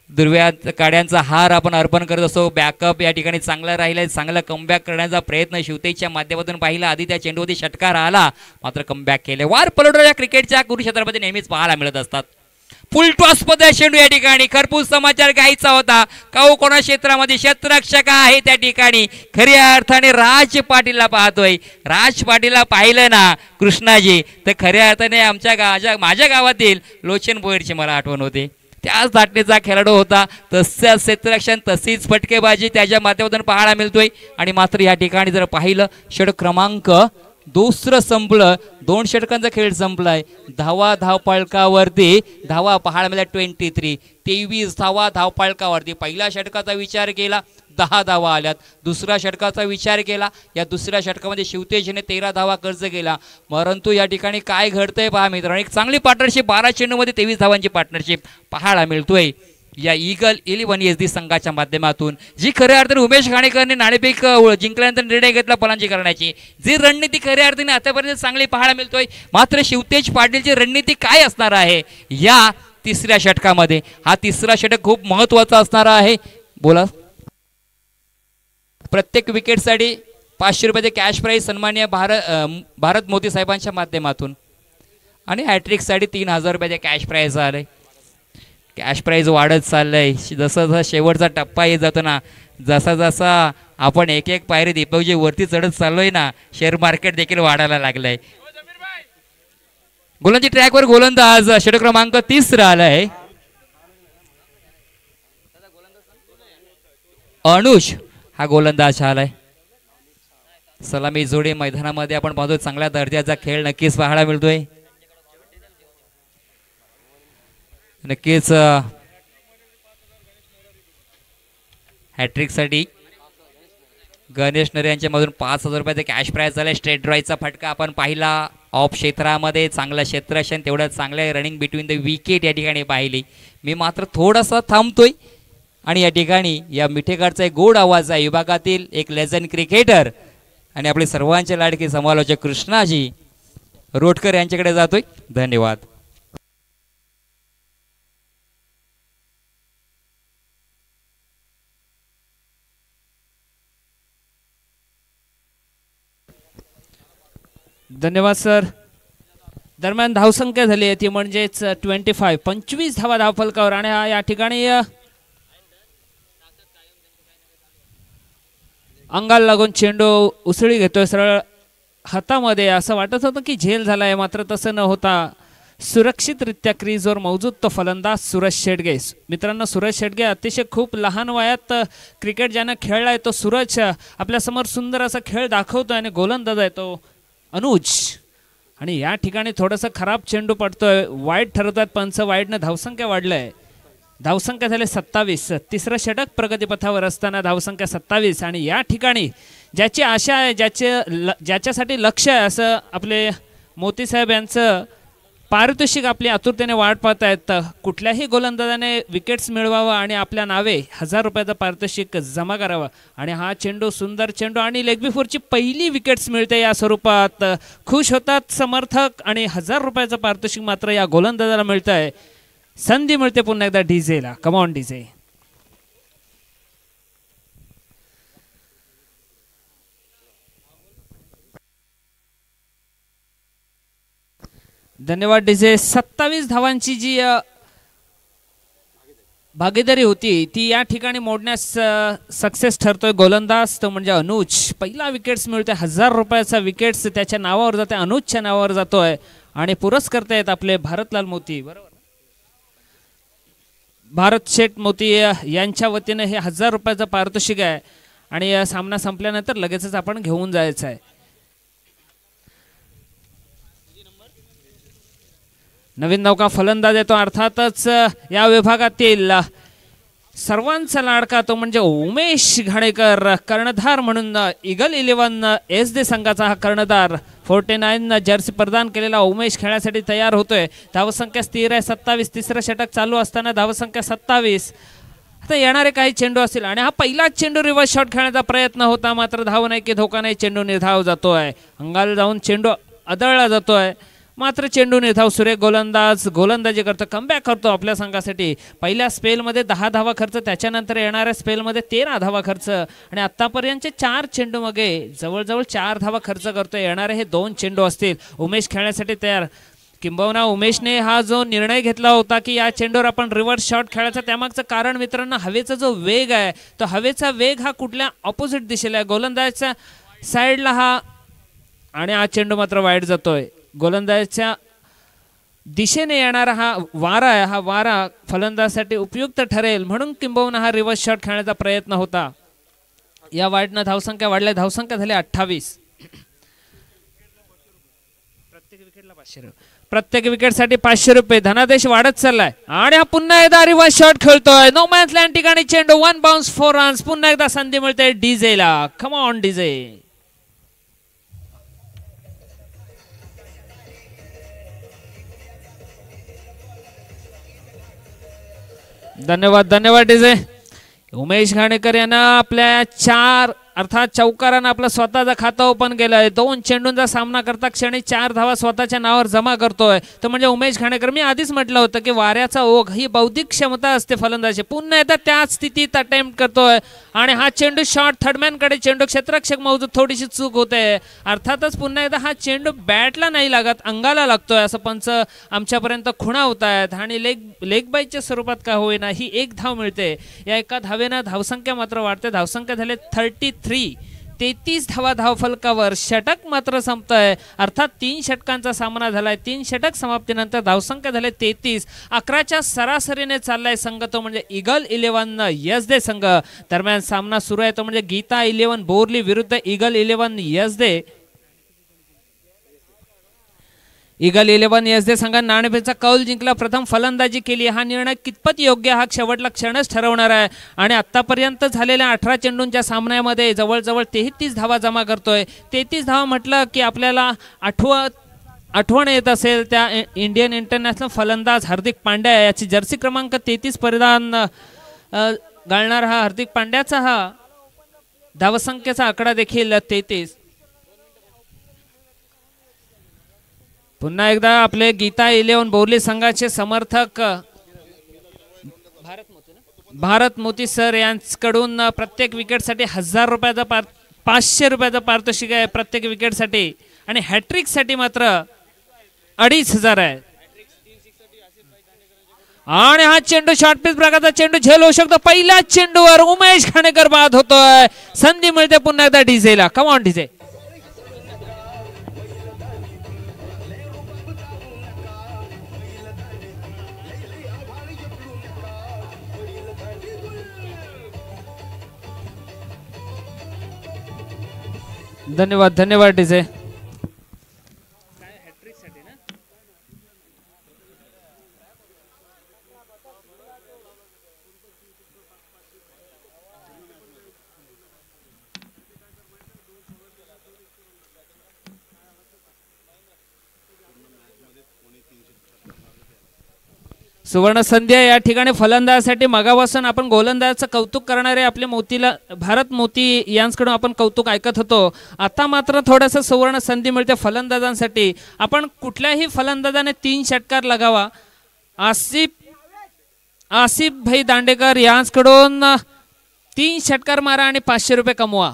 दुर्व्या काड्यांचा हार आपण अर्पण करत असतो. बॅकअप या ठिकाणी चांगला राहिला. चांगला कमबॅक करण्याचा प्रयत्न शिवतेजच्या माध्यमातून पाहिला. आधी त्या चेंडूवरती षटकार आला मात्र कमबॅक केले. वार पलटवल्या क्रिकेटच्या कुरुक्षेत्रामध्ये नेहमीच पाहायला मिळत असतात. फुल टॉस मध्ये चेंडू या ठिकाणी खरपूस समाचार घ्यायचा होता. काऊ कोणा क्षेत्रामध्ये क्षेत्ररक्षक आहे त्या ठिकाणी खऱ्या अर्थाने राज पाटीलला पाहतोय. राज पाटीलला पाहिलं ना कृष्णाजी तर खऱ्या अर्थाने माझ्या गावातील लोचन बोईरची मला आठवण होते. त्याच धाटणीचा खेळाडू होता. तसंच क्षेत्ररक्षण तशीच फटकेबाजी त्याच्या माध्यमातून पाहायला मिळतोय. आणि मात्र या ठिकाणी जर पाहिलं षटक क्रमांक दुसरं संपलं. 2 षटकांचा खेळ संपलाय. धावपळकावरती धावा पाहायला मिळाल्या 23. 23 धावा धावपळकावरती. पहिल्या षटकाचा विचार केला 10 धावा आल्यात. दुसऱ्या षटकाचा विचार केला या दुसऱ्या षटकामध्ये शिवतेजने 13 धावा खर्च केला. परंतु या ठिकाणी काय घडतंय पहा मित्रांनो. एक चांगली पार्टनरशिप 12 चेंडूमध्ये 23 धावांची पार्टनरशिप पाहायला मिळतोय या ईगल 11 SD संघाच्या माध्यमातून. जी खऱ्या अर्थाने उमेश घाणेकरने नाणेफेक जिंकल्यानंतर निर्णय घेतला पलांची करण्याची. जी रणनीती खऱ्या अर्थाने आतापर्यंत चांगली पाहायला मिळतोय. मात्र शिवतेज पाटीलची रणनीती काय असणार आहे या तिसऱ्या षटकामध्ये. हा तिसरा षटक खूप महत्वाचा असणार आहे. बोला. प्रत्येक विकेटसाठी 500 रुपयाचे कॅश प्राइज सन्मान्य भारत मोदी साहेबांच्या माध्यमातून. आणि हॅट्रिकसाठी 3000 रुपयाचे कॅश प्राइज आले. कॅश प्राइज वाढत चाललंय. जसं जसा शेवटचा टप्पा येत जातो ना जसा जसा आपण एक एक पायरी दीपकजी वरती चढत चाललोय ना शेअर मार्केट देखील वाढायला लागलंय. गोलंदाजी ट्रॅकवर गोलंदाज षटक क्रमांक 30 आलाय. अनुज हा गोलंदाज आलाय. सलामी जोडे मैदानामध्ये आपण पाहतो. चांगल्या दर्जाचा खेळ नक्कीच पाहायला मिळतोय. नक्कीच हॅट्रिकसाठी गणेश नरे यांच्यामधून 5000 रुपयाचे कॅश प्राइज झाले. स्ट्रेट ड्राईव्हचा फटका आपण पाहिला ऑफ क्षेत्रामध्ये चांगलं क्षेत्ररक्षण तेवढं चांगलं रनिंग बिटवीन द विकेट या ठिकाणी पाहिली. मी मात्र थोडासा थांबतोय आणि या ठिकाणी या मिठेकरचा एक गोड आवाज आहे विभागातील एक लेजंड क्रिकेटर आणि आपले सर्वांचे लाडके समालोचक कृष्णाजी रोटकर यांच्याकडे जातोय. धन्यवाद. धन्यवाद सर. दरम्यान धावसंख्या झाली आहे ती म्हणजेच 25 धावा धावफलकावर आणि या ठिकाणी अंगाला लागून चेंडू उसळी घेतोय सरळ हातामध्ये. असं वाटत होतं की झेल झालाय मात्र तसं न होता सुरक्षितरित्या क्रीजवर मौजूद तो फलंदाज सूरज शेडगे. मित्रांनो सूरज शेडगे अतिशय खूप लहान वयात क्रिकेट ज्यानं खेळलाय तो सूरज आपल्यासमोर सुंदर असा खेळ दाखवतोय आणि गोलंदाज आहे तो अनुज. आणि या ठिकाणी थोडंसं खराब चेंडू पडतोय. वाईट ठरवतात पंच. वाईटनं धावसंख्या वाढलंय. धावसंख्या झाले 27. तिसरं षटक प्रगतीपथावर असताना धावसंख्या 27 आणि या ठिकाणी ज्याची आशा आहे ज्याच्यासाठी लक्ष आहे असं आपले मोती साहेब यांचं पारितोषिक आपली आतुरतेने वाट पाहत आहेत. कुठल्याही गोलंदाजाने विकेट्स मिळवावं आणि आपल्या नावे 1000 रुपयाचं पारितोषिक जमा करावं. आणि हा चेंडू सुंदर चेंडू आणि लेग बिफोरची पहिली विकेट्स मिळते या स्वरूपात. खुश होतात समर्थक आणि 1000 रुपयाचं पारितोषिक मात्र या गोलंदाजाला मिळत आहे. संधी मिळते पुन्हा एकदा डीजेला. Come on DJ. धन्यवाद डीजे. 27 धावांची जी भागीदारी होती ती या ठिकाणी मोडण्यास सक्सेस ठरतोय गोलंदाज तो म्हणजे अनुज. पहिला विकेट्स मिळतोय. 1000 रुपयाचा विकेट्स त्याच्या नावावर जाते. अनुजच्या नावावर जातोय आणि पुरस्कर्ते आहेत आपले भारतलाल मोती. बरोबर भारत शेठ मोती यांच्या वतीने हे 1000 रुपयाचं पारितोषिक आहे आणि सामना संपल्यानंतर लगेचच आपण घेऊन जायचं आहे. नवीन नौका फलंदाज येतो. अर्थातच या विभागातील सर्वांचा लाडका तो म्हणजे उमेश घाणेकर कर्णधार म्हणून ईगल 11 SD संघाचा हा कर्णधार 49 जर्सी प्रदान केलेला उमेश खेळासाठी तयार होतोय. धावसंख्या स्थिर आहे 27. तिसरं षटक चालू असताना धावसंख्या 27. आता येणारे काही चेंडू असतील आणि हा पहिलाच चेंडू रिव्हर्स शॉट खेळण्याचा प्रयत्न होता मात्र धाव नाही की धोका नाही. चेंडू निर्धाव जातोय. अंगाला जाऊन चेंडू आदळला जातोय मात्र चेंडू निर्धाव. सुरेख गोलंदाजी करतो. कमबॅक करतो आपल्या संघासाठी. पहिल्या स्पेलमध्ये 10 धावा खर्च त्याच्यानंतर येणाऱ्या स्पेलमध्ये 13 धावा खर्च आणि आतापर्यंतचे 4 चेंडू मागे जवळजवळ 4 धावा खर्च करतो. येणारे हे 2 चेंडू असतील. उमेश खेळण्यासाठी तयार. किंबहुना उमेशने हा जो निर्णय घेतला होता की या चेंडूवर आपण रिव्हर्स शॉट खेळायचा त्यामागचं कारण मित्रांनो हवेचा जो वेग आहे तो हवेचा वेग हा कुठल्या ऑपोजिट दिशेला आहे गोलंदाजाच्या साईडला हा आणि हा चेंडू मात्र वाईट जातोय. गोलंदाजाच्या दिशेने येणारा हा वारा आहे. हा वारा फलंदाजासाठी उपयुक्त ठरेल म्हणून किंबहुना हा रिव्हर्स शॉट खेळण्याचा प्रयत्न होता. या वाईटनं धावसंख्या वाढल्या. धावसंख्या झाली 28. प्रत्येक विकेटसाठी 500 रुपये. धनादेश वाढत चाललाय आणि हा पुन्हा एकदा रिव्हर्स शॉट खेळतोय. नो मॅन्स लँड ठिकाणी चेंडू 1 बाउन्स 4 रन्स. पुन्हा एकदा संधी मिळते डीजेला. Come on DJ. धन्यवाद डीजे. उमेश घाणेकर यांना आपल्या 4 अर्थात चौकारानं आपलं स्वतःचं खातं ओपन केलंय. 2 चेंडूंचा सामना करता क्षणी 4 धावा स्वतःच्या नावावर जमा करतोय तो म्हणजे उमेश घाणेकर. मी आधीच म्हटलं होतं की वाऱ्याचा ओघ ही बौद्धिक क्षमता असते फलंदाजी. पुन्हा एकदा त्याच स्थितीत अटेम्प्ट करतोय आणि हा चेंडू शॉट थर्डमॅनकडे. चेंडू क्षेत्ररक्षक मौजूद. थोडीशी चूक होते. अर्थातच पुन्हा एकदा हा चेंडू बॅटला नाही लागत अंगाला लागतोय असं पंच आमच्यापर्यंत खुणावत आहेत आणि लेग बाईच्या स्वरूपात का होईना ही 1 धाव मिळते. या एका धावेनं धावसंख्या मात्र वाढते. धावसंख्या झाले 33 धावा धावफलकावर. षटक मात्र संपतंय. अर्थात 3 षटकांचा सामना झालाय. 3 षटक समाप्तीनंतर धावसंख्या झाले 33. 11च्या सरासरीने चाललाय संघ तो म्हणजे ईगल 11 यसदे संघ. दरम्यान सामना सुरू आहे तो म्हणजे गीता 11 बोरली विरुद्ध ईगल 11 यसदे. ईगल 11 यसदे संघाने नाणेफेकचा कौल जिंकला. प्रथम फलंदाजी केली. हा निर्णय कितपत योग्य हा शेवटला क्षणच ठरवणार आहे आणि आतापर्यंत झालेल्या 18 चेंडूंच्या सामन्यामध्ये जवळजवळ 33 धावा जमा करतोय. 33 धावा म्हटलं की आपल्याला आठवण येत असेल त्या इंडियन इंटरनॅशनल फलंदाज हार्दिक पांड्या याची जर्सी क्रमांक 33 परिधान घालणार हा हार्दिक पांड्याचा हा धावसंख्येचा आकडा देखील 33. पुन्हा एकदा आपले गीता 11 बोर्ली संघाचे समर्थक भारत मोती सर यांच्याकडून प्रत्येक विकेटसाठी 1000 रुपयाचा 500 रुपयाचा पारितोषिक आहे प्रत्येक विकेटसाठी आणि हॅट्रिक साठी मात्र 2500 आहे. आणि हा चेंडू शॉर्टपिच प्रकारचा चेंडू झेल होऊ शकतो. पहिल्या चेंडूवर उमेश खाणेकर बाद होतोय. संधी मिळते पुन्हा एकदा डीजेला. Come on DJ. धन्यवाद धन्यवाद डीजे. सुवर्ण संधी या ठिकाणी फलंदाजासाठी मगापासून आपण गोलंदाजाचं कौतुक करणारे आपले मोतीला भारत मोती यांच्याकडून आपण कौतुक ऐकत होतो. आता मात्र थोडंसं सुवर्ण संधी मिळते फलंदाजांसाठी. आपण कुठल्याही फलंदाजाने 3 षटकार लगावा. आसिफ भाई दांडेकर यांच्याकडून 3 षटकार मारा आणि 500 रुपये कमवा.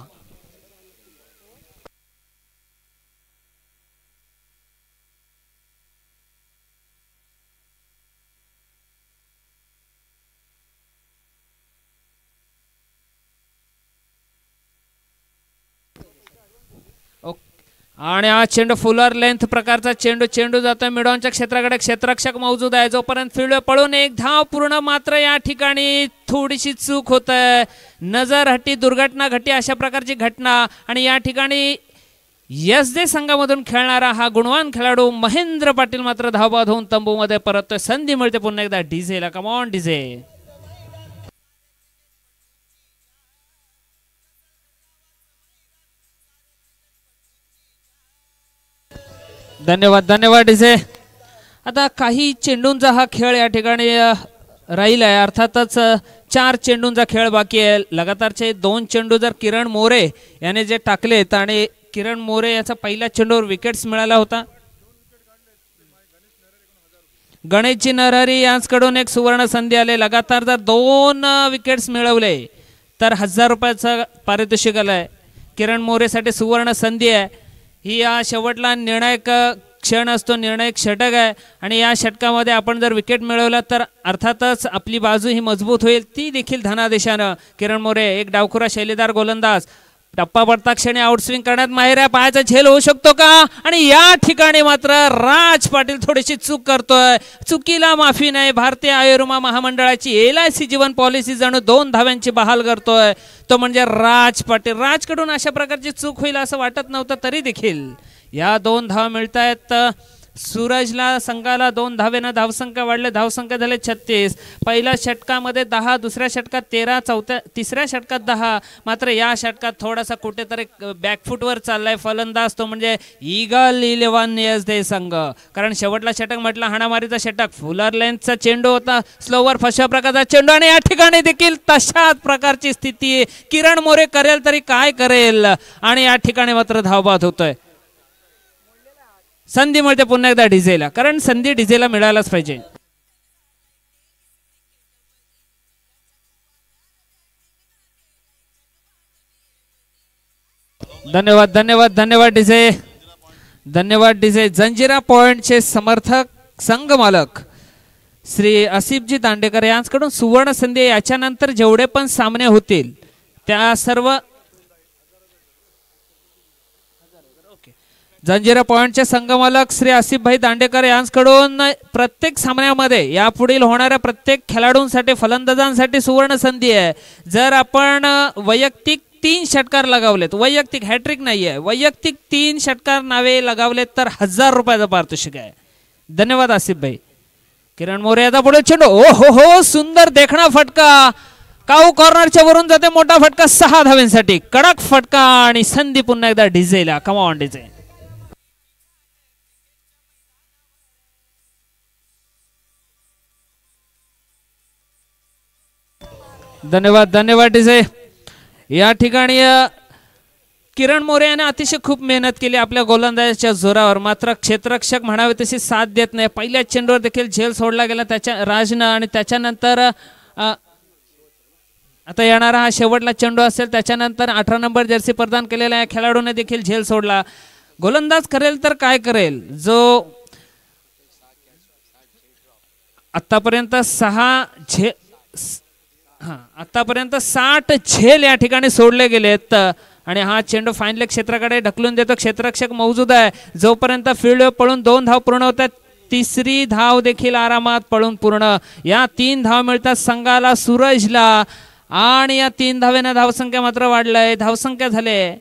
आणि हा चेंडू फुलर लेंथ प्रकारचा चेंडू जातोय मिडॉनच्या क्षेत्राकडे. क्षेत्ररक्षक मौजूद आहे. जोपर्यंत फील्ड पळून एक धाव पूर्ण. मात्र या ठिकाणी थोडीशी चूक होत आहे. नजर हटी दुर्घटना घटी अशा प्रकारची घटना. आणि या ठिकाणी एसजे संघामधून खेळणारा हा गुणवान खेळाडू महेंद्र पाटील मात्र धावबाद होऊन तंबूमध्ये परततोय. संधी मिळते पुन्हा एकदा डीजेला. Come on DJ. धन्यवाद धन्यवाद डीजे. आता काही चेंडूंचा हा खेळ या ठिकाणी राहील आहे. अर्थातच 4 चेंडूंचा खेळ बाकी आहे. लगातारचे 2 चेंडू जर किरण मोरे याने जे टाकलेत आणि किरण मोरे याचा पहिल्या चेंडूवर विकेट्स मिळाला होता. गणेशजी नरहरी यांच्याकडून एक सुवर्ण संधी आले. लगातार जर 2 विकेट्स मिळवले तर 1000 रुपयाचं पारितोषिक आलंय. किरण मोरेसाठी सुवर्ण संधी आहे. ही या शेवटला निर्णायक क्षण असतो. निर्णायक षटक आहे आणि या षटकामध्ये आपण जर विकेट मिळवला तर अर्थातच आपली बाजू ही मजबूत होईल. ती देखील धनादेशानं. किरण मोरे एक डावखुरा शैलीदार गोलंदाज. टप्पा पडता क्षणी आउटस्विंग करण्यात माहिर आहे. पायाचा झेल होऊ शकतो का? आणि या ठिकाणी मात्र राज पाटील थोडीशी चूक करतोय. चुकीला माफी नाही. भारतीय आयुर्विमा महामंडळाची LIC जीवन पॉलिसी जणू 2 धाव्यांची बहाल करतोय तो म्हणजे राज पाटील. राजकडून अशा प्रकारची चूक होईल असं वाटत नव्हतं तरी देखील या 2 धावा मिळतायत. सूरजला संघाला 2 धावेनं धावसंख्या वाढले. धावसंख्या झाले 36. पहिल्या षटकामध्ये 10, दुसऱ्या षटकात 13, तिसऱ्या षटकात 10. मात्र या षटकात थोडासा कुठेतरी बॅकफुटवर चाललाय फलंदाज तो म्हणजे ईगल 11 एसजे संघ. कारण शेवटला षटक म्हटलं हाणामारीचा षटक. फुलर लेंथचा चेंडू होता. स्लोवर फशा प्रकारचा चेंडू आणि या ठिकाणी देखील तशाच प्रकारची स्थिती. किरण मोरे करेल तरी काय करेल आणि या ठिकाणी मात्र धावबाद होतोय. संधी मिळते पुन्हा एकदा डीजेला. कारण संधी डीजेला मिळायलाच पाहिजे. धन्यवाद धन्यवाद धन्यवाद डीजे. धन्यवाद डीजे. जंजिरा पॉइंटचे समर्थक संघ मालक श्री आसिफजी दांडेकर यांच्याकडून सुवर्ण संधी. याच्यानंतर जेवढे पण सामने होतील त्या सर्व जंजिरा पॉइंटचे संघमालक श्री आसिफ भाई दांडेकर यांच्याकडून प्रत्येक सामन्यामध्ये यापुढील होणाऱ्या प्रत्येक खेळाडूंसाठी फलंदाजांसाठी सुवर्ण संधी आहे. जर आपण वैयक्तिक 3 षटकार लगावलेत. वैयक्तिक हॅट्रिक नाहीये. वैयक्तिक 3 षटकार नावे लगावलेत तर 1000 रुपयाचं पारितोषिक आहे. धन्यवाद आसिफ भाई. किरण मोरे आता पुढे चेंडू. ओ हो सुंदर देखणा फटका. काऊ कॉर्नरच्या वरून जाते. मोठा फटका 6 धाव्यांसाठी. कडक फटका आणि संधी पुन्हा एकदा डीजेला. Come on DJ. धन्यवाद धन्यवाद डीजे. या ठिकाणी किरण मोरे याने अतिशय खूप मेहनत केली आपल्या गोलंदाजाच्या जोरावर, मात्र क्षेत्ररक्षक म्हणावे तशी साथ देत नाही. पहिल्या चेंडूवर देखील झेल सोडला गेला त्याच्या राजनं आणि त्याच्यानंतर आता येणारा हा शेवटला चेंडू असेल. त्याच्यानंतर 18 नंबर जर्सी प्रदान केलेल्या या खेळाडूने देखील झेल सोडला. गोलंदाज करेल तर काय करेल, जो आतापर्यंत 60 झेल या ठिकाणी सोडले गेलेत आणि हा चेंडू फाईनल क्षेत्राकडे ढकलून देतो. क्षेत्ररक्षक मौजूद आहे. जोपर्यंत फील्ड पळून 2 धाव पूर्ण होतात, तिसरी धाव देखील आरामात पळून पूर्ण. या 3 धाव मिळतात संघाला, सूरजला, आणि या 3 धावेने धावसंख्या मात्र वाढलंय. धावसंख्या झाले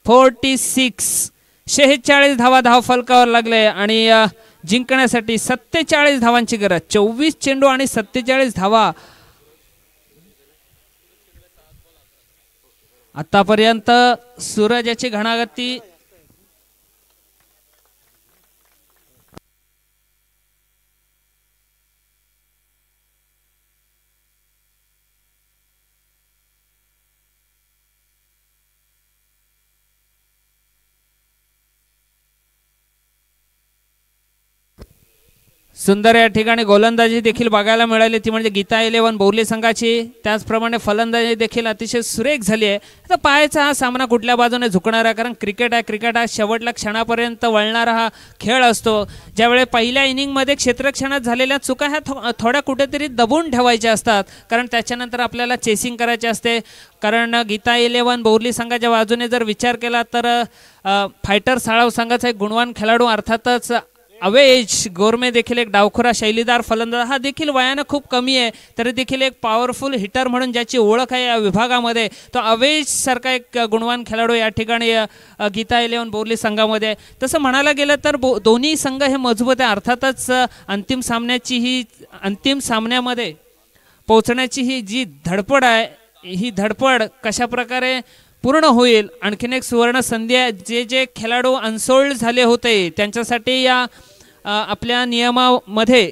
46. 46 धावा धाव फलकावर लागले आणि जिंकण्यासाठी 47 धावांची गरज. 24 चेंडू आणि 47 धावा. आतापर्यंत सूरज याची घणागती सुंदर या ठिकाणी गोलंदाजी देखील बघायला मिळाली, ती म्हणजे गीता 11 बोर्ली संघाची. त्याचप्रमाणे फलंदाजी देखील अतिशय सुरेख झाली आहे. आता पाहायचा हा सामना कुठल्या बाजूने झुकणार आहे, कारण क्रिकेट हा शेवटल्या क्षणापर्यंत वळणारा हा खेळ असतो. ज्यावेळी पहिल्या इनिंगमध्ये क्षेत्ररक्षणात झालेल्या चुका ह्या थोड्या कुठेतरी दबून ठेवायच्या असतात, कारण त्याच्यानंतर आपल्याला चेसिंग करायचे असते. कारण गीता 11 बोर्ली संघाच्या बाजूने जर विचार केला तर फायटर साळाव संघाचा एक गुणवान खेळाडू अर्थातच अवेज गोरमे देखील एक डावखुरा शैलीदार फलंदाज. हा देखील वयानं खूप कमी आहे, तरी देखील एक पॉवरफुल हिटर म्हणून ज्याची ओळख आहे या विभागामध्ये, तो अवेज सारखा एक गुणवान खेळाडू या ठिकाणी गीता 11 बोर्ली संघामध्ये. तसं म्हणायला गेलं तर दोन्ही संघ हे मजबूत आहे. अर्थातच अंतिम सामन्यामध्ये पोहोचण्याची ही जी धडपड आहे, ही धडपड कशा प्रकारे पूर्ण होईल. आणखीन एक सुवर्ण संधी आहे. जे खेळाडू अनसोल्ड झाले होते त्यांच्यासाठी या आपल्या नियमामध्ये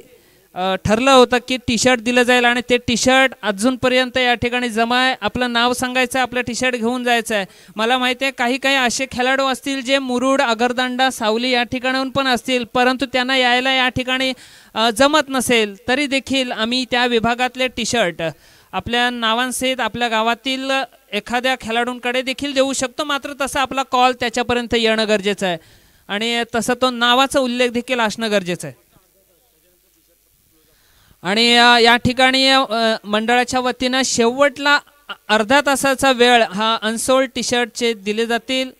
ठरलं होतं की टी शर्ट दिलं जाईल आणि ते टी शर्ट अजूनपर्यंत या ठिकाणी जमा आहे. आपलं नाव सांगायचं, आपलं टी शर्ट घेऊन जायचं आहे. मला माहिती आहे काही असे खेळाडू असतील जे मुरुड, अगरदांडा, सावली या ठिकाणाहून पण असतील, परंतु त्यांना यायला या ठिकाणी जमत नसेल, तरी देखील आम्ही त्या विभागातले टी शर्ट आपल्या नावांसहित आपल्या गावातील एखाद्या खेळाडूंकडे देखील देऊ शकतो. मात्र तसा आपला कॉल त्याच्यापर्यंत येणं गरजेचं आहे आणि तसं तो नावाचा उल्लेख देखील असणं गरजेचं आहे. आणि या ठिकाणी मंडळाच्या वतीनं शेवटला अर्धा तासाचा वेळ हा अनसोल्ड टी शर्टचे दिले जातील.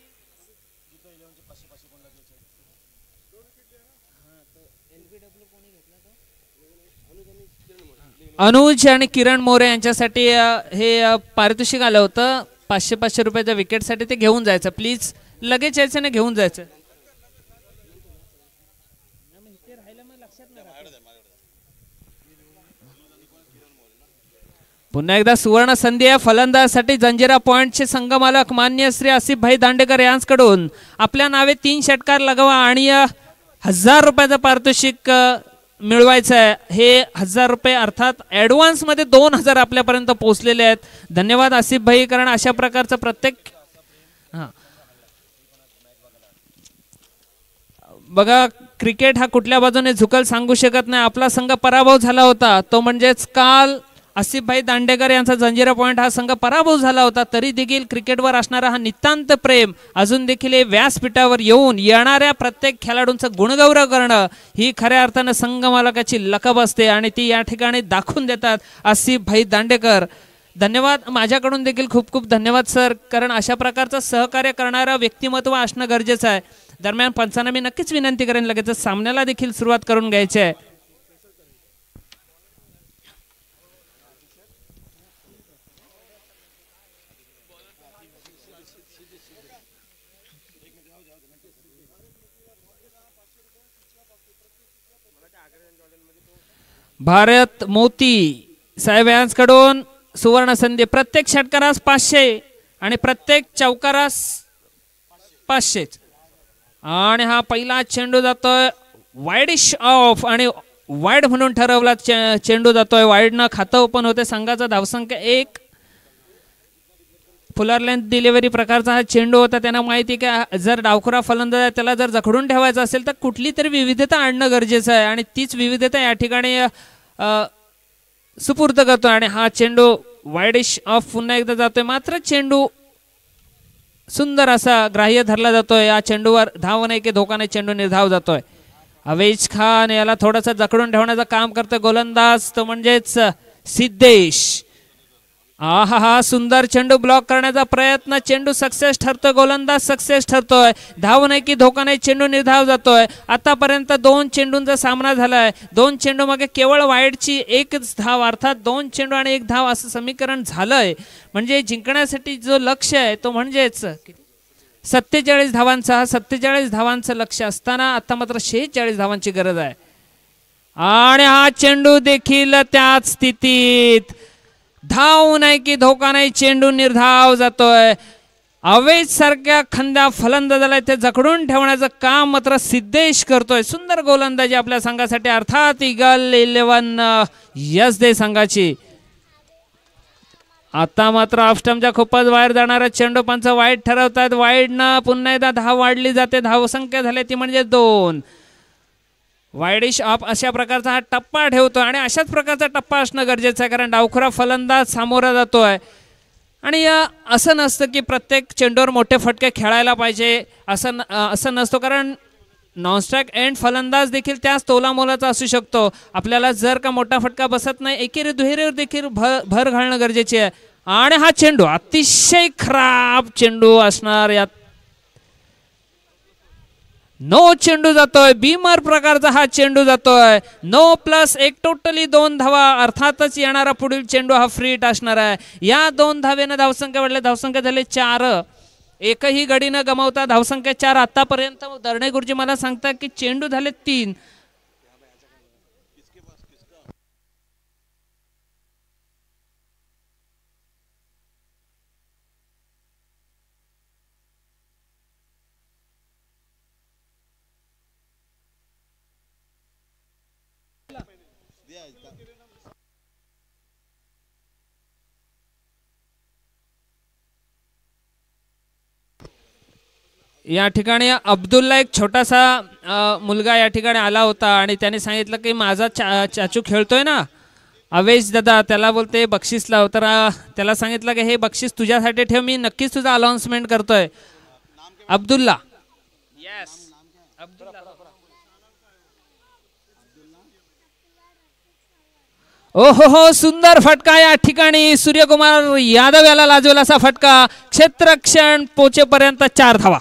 अनुज आणि किरण मोरे यांच्यासाठी हे पारितोषिक आलं होतं 500 रुपयाच्या विकेटसाठी. ते घेऊन जायचं प्लीज, लगेच यायचं ना, घेऊन जायचं. पुन्हा एकदा सुवर्ण संधी आहे फलंदाजासाठी. जंजिरा पॉइंटचे संघमालक मान्य श्री आसिफ भाई दांडेकर यांच्याकडून आपल्या नावे 3 षटकार लगवा आणि 1000 रुपयाचं पारितोषिक मिळवायचं आहे. हे 1000 रुपये अर्थात ॲडव्हान्स मध्ये 2000 आपल्यापर्यंत पोहोचलेले आहेत. धन्यवाद आसिफ भाई, कारण अशा प्रकारचं प्रत्येक बघा, क्रिकेट हा कुठल्या बाजूने झुकल सांगू शकत नाही. आपला संघ पराभव झाला होता, तो म्हणजेच काल आसिफभाई दांडेकर यांचा जंजिरा पॉइंट हा संघ पराभव झाला होता, तरी देखील क्रिकेटवर असणारा हा नितांत प्रेम अजून देखील व्यासपीठावर येऊन येणाऱ्या प्रत्येक खेळाडूंचा गुणगौरव करणं ही खऱ्या अर्थानं संघ मालकाची लकब असते आणि ती या ठिकाणी दाखवून देतात आसिफभाई दांडेकर. धन्यवाद, माझ्याकडून देखील खूप खूप धन्यवाद सर, कारण अशा प्रकारचं सहकार्य करणारं व्यक्तिमत्व असणं गरजेचं आहे. दरम्यान पंचांना मी नक्कीच विनंती करेन लगेच सामन्याला देखील सुरुवात करून घ्यायची आहे. भारत मोती साहेब यांच्याकडून सुवर्ण संधी. प्रत्येक षटकारास 500 आणि प्रत्येक चौकारास 500 आणि हा पहिला चेंडू जातोय वाईडिश ऑफ आणि वाईड म्हणून ठरवला चेंडू जातोय वाईडनं खातं ओपन होते संघाचा धावसंख्या 1 फुलर लेंथ डिलिव्हरी प्रकारचा हा चेंडू होता त्यांना माहिती की जर डावखुरा फलंदाज आहे त्याला जर जखडून ठेवायचं असेल तर कुठली तरी विविधता आणणं गरजेचं आहे आणि तीच विविधता या ठिकाणी सुपूर्द करतो आणि हा चेंडू वाईडिश ऑफ पुन्हा एकदा जातोय मात्र चेंडू सुंदर असा ग्राह्य धरला जातोय या चेंडूवर धाव नाही की धोका नाही चेंडू निर्धाव जातोय अवेज खान याला थोडासा जखडून ठेवण्याचं काम करतोय गोलंदाज तो म्हणजेच सिद्धेश हा सुंदर चेंडू ब्लॉक करण्याचा प्रयत्न चेंडू सक्सेस ठरतोय गोलंदाज सक्सेस ठरतोय धाव नाही की धोका नाही चेंडू निर्धाव जातोय आतापर्यंत 2 चेंडूंचा सामना झालाय 2 चेंडू मागे केवळ वाईडची 1च धाव अर्थात 2 चेंडू आणि 1 धाव असं समीकरण झालंय म्हणजे जिंकण्यासाठी जो लक्ष्य आहे तो म्हणजेच 47 धावांचा 47 धावांचं लक्ष्य असताना आता मात्र 46 धावांची गरज आहे आणि हा चेंडू देखील त्याच स्थितीत धाव नाही की धोका नाही चेंडू निर्धाव जातोय अवेज सारख्या खंद्या फलंदाजाला ते जखडून ठेवण्याचं काम मात्र सिद्धेश करतोय सुंदर गोलंदाजी आपल्या संघासाठी अर्थात ईगल 11 यस दे संघाची आता मात्र ऑफस्टमच्या खूपच बाहेर जाणारा चेंडू पंच वाईड ठरवतात वाईडनं पुन्हा एकदा धाव वाढली जाते धावसंख्या झाली ती म्हणजे 2 वाईडिश ऑफ अशा प्रकारचा हा टप्पा ठेवतो आणि अशाच प्रकारचा टप्पा असणं गरजेचं आहे कारण डावखुरा फलंदाज सामोरा जातोय आणि असं नसतं की प्रत्येक चेंडूवर मोठे फटके खेळायला पाहिजे असं नसतो कारण नॉनस्ट्राईक एंड फलंदाज देखील त्याच तोलामोलाचा असू शकतो आपल्याला जर का मोठा फटका बसत नाही एकेरी दुहेरीवर देखील भर घालणं गरजेचे आहे आणि हा चेंडू अतिशय खराब चेंडू असणार यात नो चेंडू जातोय बीमर प्रकारचा हा चेंडू जातोय 9+1 टोटली 2 धावा अर्थातच येणारा पुढील चेंडू हा फ्री हिट असणार आहे या 2 धावेनं धावसंख्या वाढले धावसंख्या झाले 4 एकही गडी न गमावता धावसंख्या 4 आतापर्यंत दर्णे गुरुजी मला सांगतात की चेंडू झाले 3 या ठिकाणी अब्दुल्ला एक छोटासा मुलगा या ठिकाणी आला होता आणि त्याने सांगितलं की माझा चाचू खेळतोय ना अवेश दादा त्याला बोलते बक्षीस लाव तर त्याला सांगितलं की हे बक्षीस तुझ्यासाठी ठेव मी नक्कीच तुझा अनाउन्समेंट करतोय अब्दुल्ला यस अब्दुल्ला ओहो सुंदर फटका या ठिकाणी सूर्यकुमार यादव याला लाजवेल असा फटका क्षेत्ररक्षण पोचेपर्यंत 4 धावा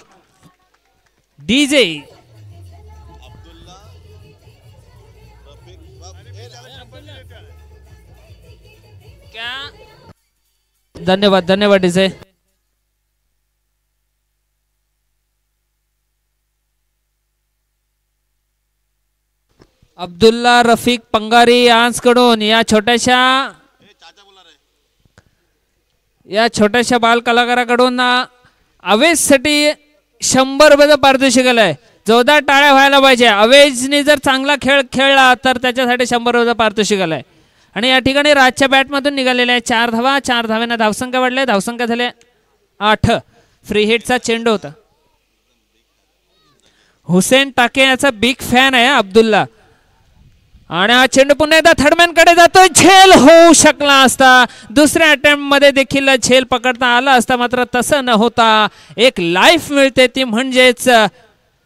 डीजे धन्यवाद धन्यवाद डीजे अब्दुल्ला रफिक पंगारी यांकडून या छोट्याशा बाल कलाकाराकडून अवेजसाठी 100 रुपयाचं पारितोषिक आहे जोरदार टाळ्या व्हायला पाहिजे अवेजने जर चांगला खेळ खेळला तर त्याच्यासाठी 100 रुपयाचं पारितोषिक आहे आणि या ठिकाणी राजच्या बॅटमधून निघालेल्या 4 धावा 4 धाव्यांना धावसंख्या वाढले धावसंख्या झाले 8 फ्री हिटचा चेंडू होता हुसेन टाके याचा बिग फॅन आहे अब्दुल्ला आणि हा चेंडू पुन्हा एकदा थर्डमॅन कडे जातोय झेल होऊ शकला असता दुसऱ्या अटेम्प्ट मध्ये देखील झेल पकडता आला असता मात्र तसं न होता एक लाईफ मिळते ती म्हणजेच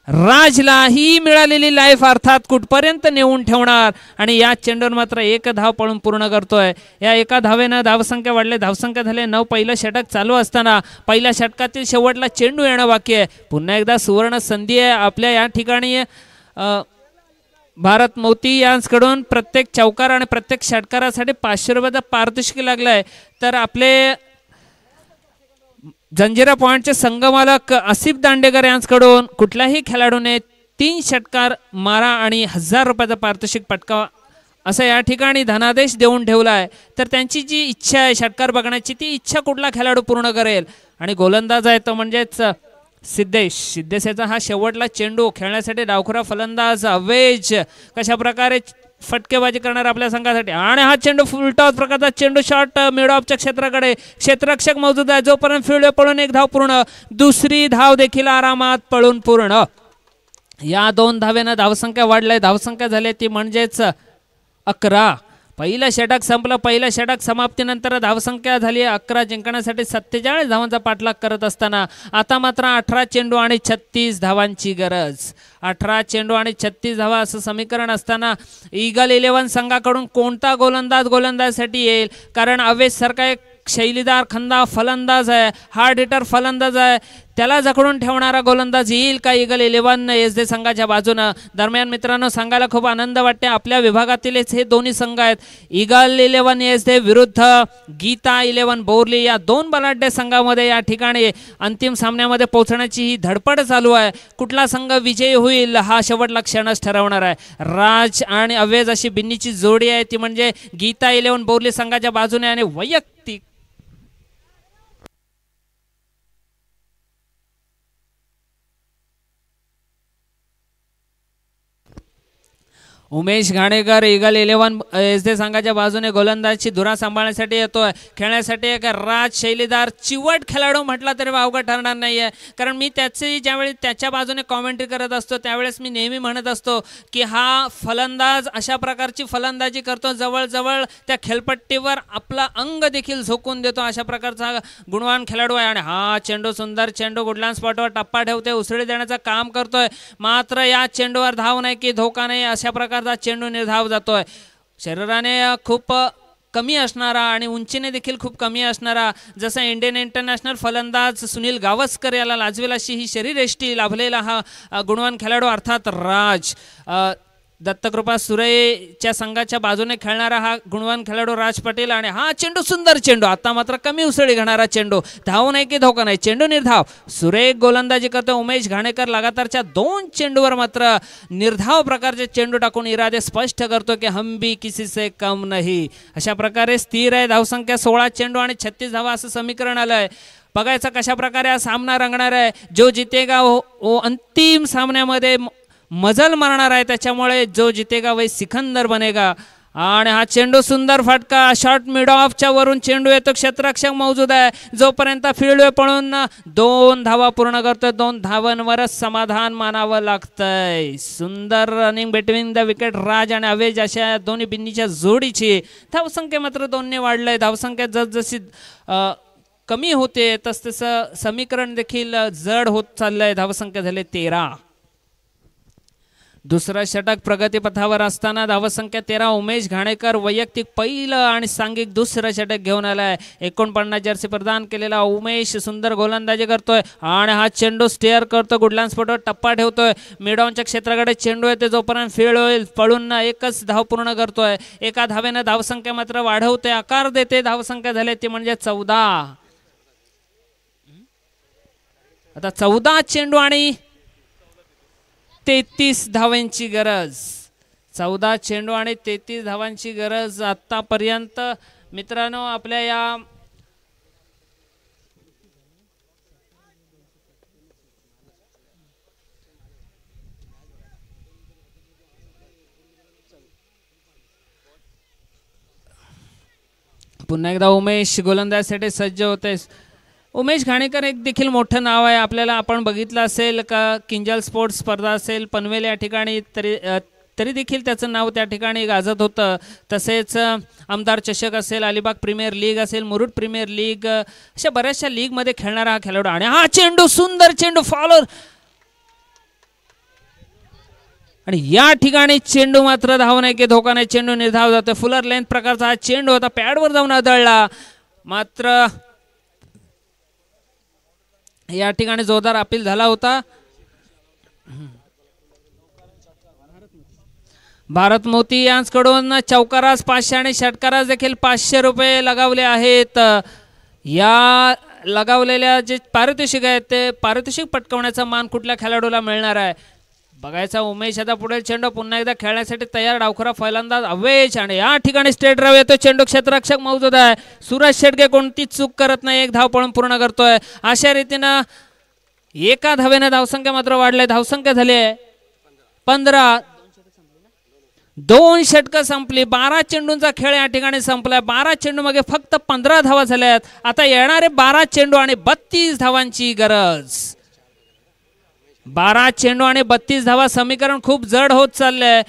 राजला ही मिळालेली लाईफ अर्थात कुठपर्यंत नेऊन ठेवणार आणि या चेंडूवर मात्र 1 धाव पळून पूर्ण करतोय या 1 धावेनं धावसंख्या वाढले धावसंख्या झाले 9 पहिलं षटक चालू असताना पहिल्या षटकातील शेवटला चेंडू येणं बाकी आहे पुन्हा एकदा सुवर्ण संधी आहे आपल्या या ठिकाणी भारत मोती यांकडून प्रत्येक चौकार आणि प्रत्येक षटकारासाठी 500 रुपयाचा पारितोषिक लागलाय तर आपले जंजिरा पॉइंटचे संघमालक आसिफ दांडेकर यांकडून कुठल्याही खेळाडूने 3 षटकार मारा आणि 1000 रुपयाचा पारितोषिक पटकावा असं या ठिकाणी धनादेश देऊन ठेवला आहे तर त्यांची जी इच्छा आहे षटकार बघण्याची ती इच्छा कुठला खेळाडू पूर्ण करेल आणि गोलंदाज आहे तो म्हणजेच सिद्धेश याचा हा शेवटला चेंडू खेळण्यासाठी डावखुरा फलंदाज अवेज कशा प्रकारे फटकेबाजी करणार आपल्या संघासाठी आणि हा चेंडू फुलटॉस प्रकारचा चेंडू शॉट मिड ऑफच्या क्षेत्राकडे क्षेत्ररक्षक मौजूद आहे जोपर्यंत फील्ड पळून एक धाव पूर्ण दुसरी धाव देखील आरामात पळून पूर्ण या 2 धावेनं धावसंख्या वाढलाय धावसंख्या झाली ती म्हणजेच 11 पहिलं षटक संपलं पहिल्या षटक समाप्तीनंतर धावसंख्या झाली 11 जिंकण्यासाठी 47 धावांचा पाठलाग करत असताना आता मात्र 18 चेंडू आणि 36 धावांची गरज 18 चेंडू आणि 36 धावा असं समीकरण असताना ईगल 11 संघाकडून कोणता गोलंदाजसाठी येईल कारण अवेश सारखा एक शैलीदार खंदा फलंदाज आहे हार्ड हिटर फलंदाज आहे त्याला जखडून ठेवणारा गोलंदाज येईल का ईगल 11 एसडे संघाच्या बाजूनं दरम्यान मित्रांनो सांगायला खूप आनंद वाटते आपल्या विभागातीलच हे दोन्ही संघ आहेत ईगल 11 एसडे विरुद्ध गीता 11 बोर्ली या 2 बलाढ्य संघामध्ये या ठिकाणी अंतिम सामन्यामध्ये पोहोचण्याची ही धडपड चालू आहे कुठला संघ विजयी होईल हा शेवटला क्षणच ठरवणार आहे राज आणि अवेज अशी बिन्नीची जोडी आहे ती म्हणजे गीता 11 बोर्ली संघाच्या बाजूने आणि वैयक्तिक उमेश घाणेकर ईगल 11 एसडे संघाच्या बाजूने गोलंदाजीची धुरा सांभाळण्यासाठी येतोय खेळण्यासाठी एक राज शैलीदार चिवट खेळाडू म्हटला तरी अवघड ठरणार नाहीये कारण मी त्याची ज्यावेळी त्याच्या बाजूने कॉमेंट्री करत असतो त्यावेळेस मी नेहमी म्हणत असतो की हा फलंदाज अशा प्रकारची फलंदाजी करतो जवळजवळ त्या खेळपट्टीवर आपला अंग देखील झोकून देतो अशा प्रकारचा गुणवान खेळाडू आहे आणि हा चेंडू सुंदर चेंडू गुडलान स्पॉटवर टप्पा ठेवते उसळी देण्याचं काम करतोय मात्र या चेंडूवर धाव नाही की धोका नाही अशा प्रकारचा चेंडू निर्धाव जातोय शरीराने खूप कमी असणारा आणि उंचीने देखील खूप कमी असणारा जसा इंडियन इंटरनॅशनल फलंदाज सुनील गावस्कर याला लाजवेल अशी ही शरीरयष्टी लाभलेला हा गुणवान खेळाडू अर्थात राज दत्तकृपा सुरेच्या संघाच्या बाजूने खेळणारा हा गुणवान खेळाडू राज पटेल आणि हा चेंडू सुंदर चेंडू आता मात्र कमी उसळी घेणारा चेंडू धाव नाही की धोका नाही चेंडू निर्धाव सुरेख गोलंदाजी करतो उमेश घाणेकर लगातारच्या 2 चेंडूवर मात्र निर्धाव प्रकारचे चेंडू टाकून इरादे स्पष्ट करतो की हम भी किसी से कम नहीं अशा प्रकारे स्थिर आहे धावसंख्या 16 चेंडू आणि 36 धावा असं समीकरण आलंय बघायचं कशा प्रकारे हा सामना रंगणार आहे जो जितेगा वो अंतिम सामन्यामध्ये मजल मारणार आहे त्याच्यामुळे जो जितेगा वही सिकंदर बनेगा आणि हा चेंडू सुंदर फटका शॉट मिड ऑफच्या वरून चेंडू येतो क्षेत्ररक्षक मौजूद आहे जोपर्यंत फील्ड पळून 2 धावा पूर्ण करतोय 2 धावांवरच समाधान मानावं लागतंय सुंदर रनिंग बिटवीन द विकेट राज आणि अवेज अशा दोन्ही बिन्नीच्या जोडीची धावसंख्या मात्र 2ने वाढलंय धावसंख्या जसजशी कमी होते तसतसं समीकरण देखील जड होत चाललंय धावसंख्या झाले 13 दुसरा षटक प्रगतीपथावर असताना धावसंख्या 13 उमेश घाणेकर वैयक्तिक पहिलं आणि सांघिक दुसरं षटक घेऊन आलाय 49 जर्सी प्रदान केलेला उमेश सुंदर गोलंदाजी करतोय आणि हा चेंडू स्टेअर करतो गुडलान स्पॉटवर टप्पा ठेवतोय मिडॉनच्या क्षेत्राकडे चेंडू येते जोपर्यंत फील्ड होईल पळून एकच धाव पूर्ण करतोय एका धावेने धावसंख्या मात्र वाढवते आकार देते धावसंख्या झाली ती म्हणजे 14 आता 14 चेंडू आणि 33 धावांची गरज 14 चेंडू आणि 33 धावांची गरज आतापर्यंत मित्रांनो आपल्या या पुन्हा एकदा उमेश गोलंदाजीसाठी सज्ज होते उमेश घाणेकर एक देखील मोठं नाव आहे आपल्याला आपण बघितलं असेल का किंजल स्पोर्ट्स स्पर्धा असेल पनवेल या ठिकाणी तरी देखील त्याचं नाव त्या ठिकाणी गाजत होतं तसेच आमदार चषक असेल अलिबाग प्रीमियर लीग असेल मुरुड प्रीमियर लीग अशा बऱ्याचशा लीगमध्ये खेळणारा हा खेळाडू आणि हा चेंडू सुंदर चेंडू फॉलोर आणि या ठिकाणी चेंडू मात्र धाव नाही की धोका नाही चेंडू निर्धाव जातो फुलर लेंथ प्रकारचा हा चेंडू होता पॅडवर जाऊन आदळला मात्र या ठिकाणी जोरदार अपील झाला होता भारत मोती यांच्याकडून चौकारास 500 आणि षटकारास देखील 500 रुपये लगावले आहेत या लगावलेल्या जे पारितोषिक आहेत ते पारितोषिक पटकावण्याचा मान कुठल्या खेळाडूला मिळणार आहे बघायचा उमेश आता पुढे चेंडू पुन्हा एकदा खेळण्यासाठी तयार डावखुरा फलंदाज अवेश आणि या ठिकाणी स्ट्रेट ड्राइव्ह येतो चेंडू क्षेत्ररक्षक मौजूद आहे सूरज शेडगे कोणतीच चूक करत नाही एक धाव पळून पूर्ण करतोय अशा रीतीनं एका धावेने धावसंख्या मात्र वाढले धावसंख्या झाली आहे 15 2 षटकं संपली. 12 चेंडूंचा खेळ या ठिकाणी संपलाय. 12 चेंडू मागे फक्त 15 धावा झाल्यात. आता येणारे 12 चेंडू आणि 32 धावांची गरज. 12 चेंडू आणि 32 धावा. समीकरण खूप जड होत चाललंय.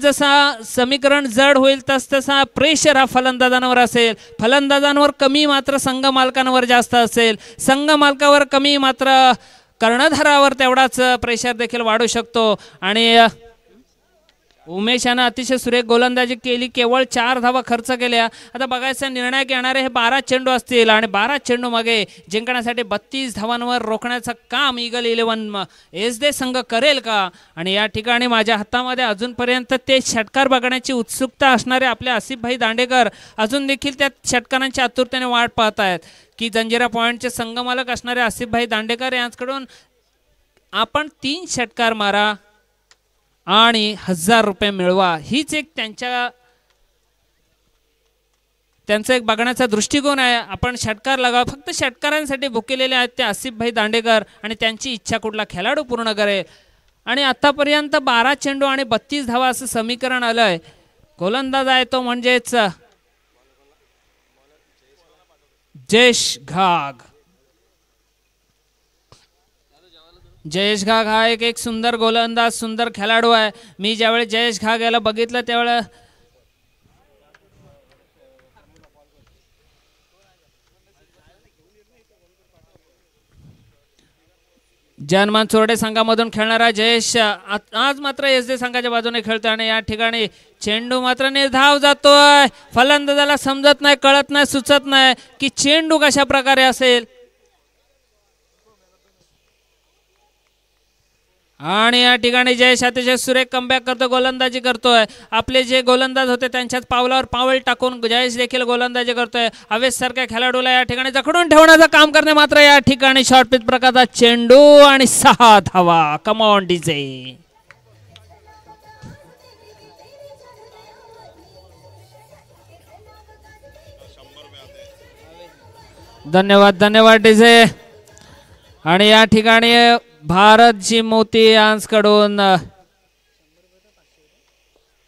जसा समीकरण जड होईल तसा प्रेशर हा फलंदाजांवर असेल. फलंदाजांवर कमी मात्र संघ मालकांवर जास्त असेल. संघ मालकावर कमी मात्र कर्णधारावर तेवढाच प्रेशर देखील वाढू शकतो. आणि उमेश यानं अतिशय सुरेख गोलंदाजी केली. केवळ 4 धावा खर्च केल्या. आता बघायचं निर्णायक येणारे हे 12 चेंडू असतील आणि 12 चेंडू मागे जिंकण्यासाठी 32 धावांवर रोखण्याचं काम ईगल 11 एसदे संघ करेल का. आणि या ठिकाणी माझ्या हातामध्ये अजूनपर्यंत ते षटकार बघण्याची उत्सुकता असणारे आपले आसिफभाई दांडेकर अजून देखील त्या षटकारांची आतुरतेने वाट पाहत आहेत की जंजिरा पॉईंटचे संघमालक असणारे आसिफभाई दांडेकर यांच्याकडून आपण 3 षटकार मारा आणि 1000 रुपये मिळवा. हीच एक त्यांचा एक बघण्याचा दृष्टिकोन आहे. आपण षटकार लगाव. फक्त षटकारांसाठी भुकेलेले आहेत ते आसिफभाई दांडेकर आणि त्यांची इच्छा कुठला खेळाडू पूर्ण करेल. आणि आतापर्यंत 12 चेंडू आणि 32 धावा असं समीकरण आलंय. गोलंदाज आहे तो म्हणजेच जयेश घाग. जयेश घाग हा एक सुंदर गोलंदाज सुंदर खेळाडू आहे. मी ज्यावेळेस जयेश घाग याला बघितलं त्यावेळेस जनमान चोरडे संघामधून खेळणारा जयेश आज मात्र एसडे संघाच्या बाजूने खेळतोय. आणि या ठिकाणी चेंडू मात्र निर्धाव जातोय. फलंदाजाला समजत नाही कळत नाही सुचत नाही की चेंडू कशा प्रकारे असेल. आणि या ठिकाणी जयेश अतिशय सुरेख कमबॅक करतो. गोलंदाजी करतोय. आपले जे गोलंदाज होते त्यांच्याच पावलावर पाऊल टाकून जयेश देखील गोलंदाजी करतोय. अवेश सारख्या खेळाडूला या ठिकाणी जखडून ठेवण्याचं काम करणे मात्र या ठिकाणी शॉर्ट पिच प्रकारचा चेंडू आणि 6 धावा. कम ऑन डीजे. धन्यवाद धन्यवाद डीजे. आणि या ठिकाणी भारतजी मोती यांच्याकडून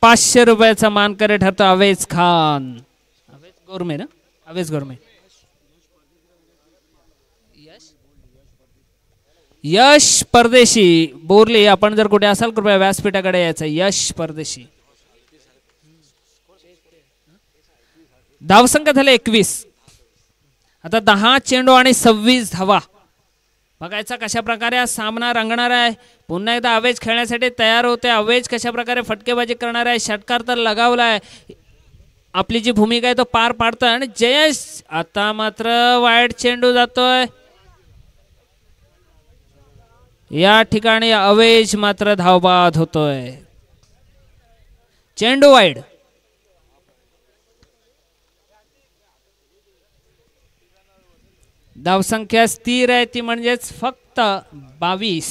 500 रुपयाचा मानकरी ठरतो अवेज खान. अवेज गोरमे ना. अवेज गोरमे. यश परदेशी बोरली. आपण जर कुठे असाल कृपया व्यासपीठाकडे यायचं. यश परदेशी. धावसंख्या झाले 21. आता 10 चेंडू आणि 26 धावा. बघायचा कशा प्रकारे हा सामना रंगणार आहे. पुन्हा एकदा अवेज खेळण्यासाठी तयार होते. अवेज कशा प्रकारे फटकेबाजी करणार आहे. षटकार तर लगावलाय. आपली जी भूमिका आहे तो पार पाडतोय. आणि जयेश आता मात्र वाईड चेंडू जातोय. या ठिकाणी अवेज मात्र धावबाद होतोय. चेंडू वाईड. धावसंख्या स्थिर आहे ती म्हणजेच फक्त 22.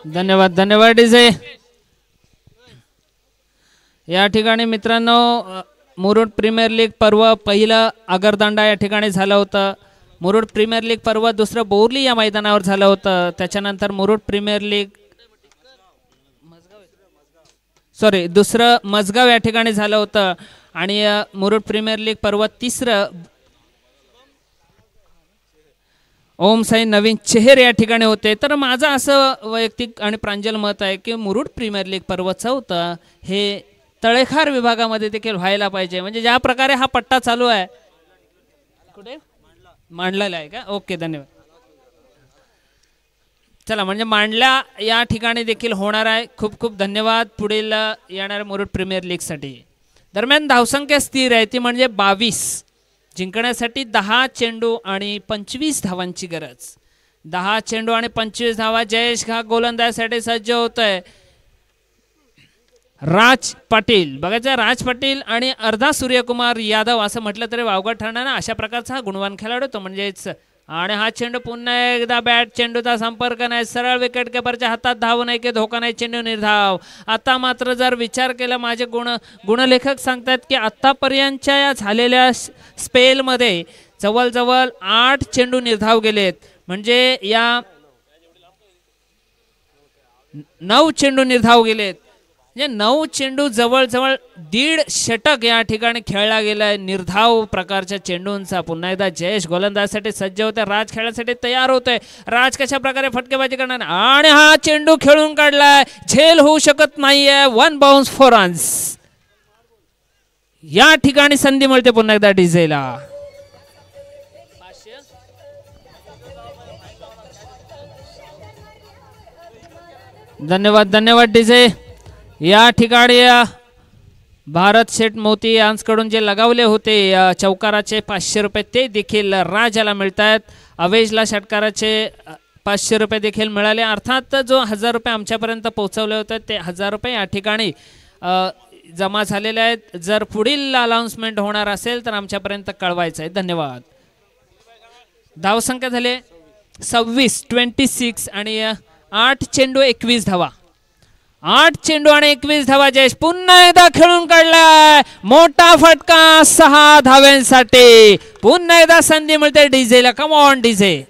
धन्यवाद धन्यवाद डीजे. या ठिकाणी मित्रांनो मुरुड प्रीमियर लीग पर्व पहिलं आगरदांडा या ठिकाणी झालं होतं. मुरुड प्रीमियर लीग पर्व दुसरं बोरली या मैदानावर झालं होतं. त्याच्यानंतर मुरुड प्रीमियर लीग दुसरं मजगाव या ठिकाणी झालं होतं. आणि मुरुड प्रीमियर लीग पर्व तिसरं ओम साई नवीन चेहर या ठिकाणी होते. तर माझं असं वैयक्तिक आणि प्रांजल मत आहे की मुरुड प्रीमियर लीग पर्व चौथं हे तळेखार विभागामध्ये देखील व्हायला पाहिजे. म्हणजे ज्या प्रकारे हा पट्टा चालू आहे. कुठे मांडलेला आहे का. ओके धन्यवाद. चला म्हणजे मांडला या ठिकाणी देखील होणार आहे. खूप खूप धन्यवाद. पुढील येणाऱ्या मुरुड प्रीमियर लीग साठी. दरम्यान धावसंख्या स्थिर आहे ती म्हणजे 22. जिंकण्यासाठी 10 चेंडू आणि 25 धावांची गरज. 10 चेंडू आणि 25 धावा. जयेश घाग गोलंदाजीसाठी सज्ज होत आहे. राज पाटील बघायचं. राज पाटील आणि अर्धा सूर्यकुमार यादव असं म्हटलं तरी वावगं ठरणार ना. अशा प्रकारचा हा गुणवान खेळाडू तो म्हणजेच आणि हा चेंडू पुन्हा एकदा बॅट चेंडूचा संपर्क नाही, सरळ विकेट किपरच्या हातात धाव नाही की धोका नाही, चेंडू निर्धाव. आता मात्र जर विचार केला माझे गुणलेखक सांगतात की आतापर्यंतच्या या झालेल्या स्पेलमध्ये जवळजवळ 8 चेंडू निर्धाव गेलेत, म्हणजे या 9 चेंडू निर्धाव गेलेत, म्हणजे 9 चेंडू जवळजवळ 1.5 षटक या ठिकाणी खेळला गेलाय निर्धाव प्रकारच्या चेंडूंचा. पुन्हा एकदा जयेश गोलंदाजीसाठी सज्ज होते, राज खेळण्यासाठी तयार होतोय. राज कशा प्रकारे फटकेबाजी करणार आणि हा चेंडू खेळून काढलाय, झेल होऊ शकत नाहीये. 1 बाउन्स 4 रन्स. या ठिकाणी संधी मिळते पुन्हा एकदा डीजेला. धन्यवाद धन्यवाद डीजे. या ठिकाणी भारत शेठ मोती यांच्याकडून जे लगावले होते चौकाराचे 500 रुपये ते देखील राजाला मिळत आहेत. अवेजला षटकाराचे 500 रुपये देखील मिळाले. अर्थात जो 1000 रुपये आमच्यापर्यंत पोहोचवले होते ते 1000 रुपये या ठिकाणी जमा झालेले आहेत. जर पुढील अनाउन्समेंट होणार असेल तर आमच्यापर्यंत कळवायचं आहे. धन्यवाद. धावसंख्या झाले 26 आणि 8 चेंडू 21 धावा. 8 चेंडू आणि 21 धावा. जयेश पुन्हा एकदा खेळून काढलाय, मोठा फटका 6 धाव्यांसाठी. पुन्हा एकदा संधी मिळते डीजेला. Come on DJ.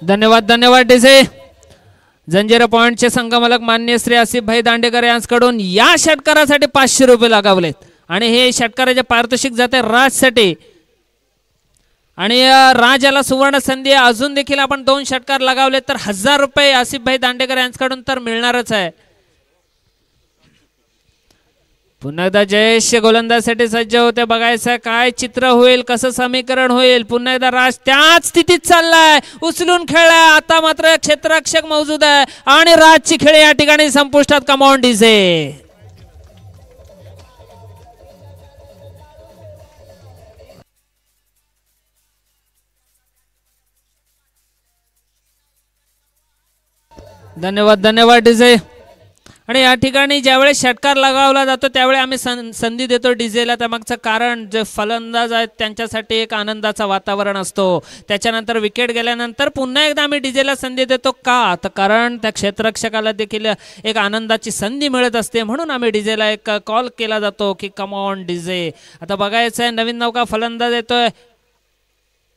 धन्यवाद धन्यवाद डीजे. जंजिरा पॉइंटचे संघमालक मान्य श्री आसिफ भाई दांडेकर यांच्याकडून या षटकारासाठी 500 रुपये लगावलेत आणि हे षटकाराचे पारितोषिक जाते राजसाठी. आणि राजाला सुवर्ण संधी. अजून देखील आपण 2 षटकार लगावले तर 1000 रुपये आसिफ भाई दांडेकर यांच्याकडून तर मिळणारच आहे. पुन्हा एकदा जयेश गोलंदाजीसाठी सज्ज होते. बघायचं काय चित्र होईल, कसं समीकरण होईल. पुन्हा एकदा राज त्याच स्थितीत चाललाय, उचलून खेळलाय. आता मात्र क्षेत्ररक्षक मौजूद आहे आणि राजची खेळ या ठिकाणी संपुष्टात. Come on DJ. धन्यवाद धन्यवाद डीजे. आणि या ठिकाणी ज्यावेळेस षटकार लगावला जातो त्यावेळी आम्ही संधी देतो डीजेला. त्यामागचं कारण जे फलंदाज आहेत त्यांच्यासाठी एक आनंदाचं वातावरण असतो. त्याच्यानंतर विकेट गेल्यानंतर पुन्हा एकदा आम्ही डीजेला संधी देतो. का तर कारण त्या क्षेत्ररक्षकाला देखील एक आनंदाची संधी मिळत असते, म्हणून आम्ही डीजेला एक कॉल केला जातो की कम ऑन डीजे. आता बघायचं आहे नवीन नौका फलंदाज येतोय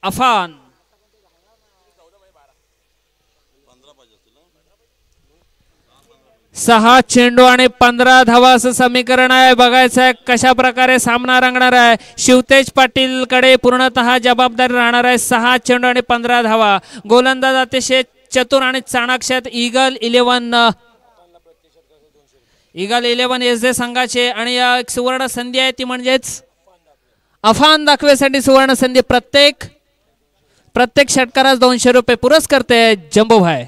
अफान. 6 चेंडू आणि 15 धावा असं समीकरण आहे. बघायचं आहे कशा प्रकारे सामना रंगणार आहे. शिवतेज पाटील कडे पूर्णतः जबाबदारी राहणार आहे. 6 चेंडू आणि 15 धावा. गोलंदाज अतिशय चतुर आणि चाणाक्ष आहेत. ईगल 11 एसजे संघाचे. आणि एक सुवर्ण संधी आहे ती म्हणजेच अफान दाखवेसाठी सुवर्ण संधी. प्रत्येक षटकारास 200 रुपये पुरस्कर्ते जंबो भाई.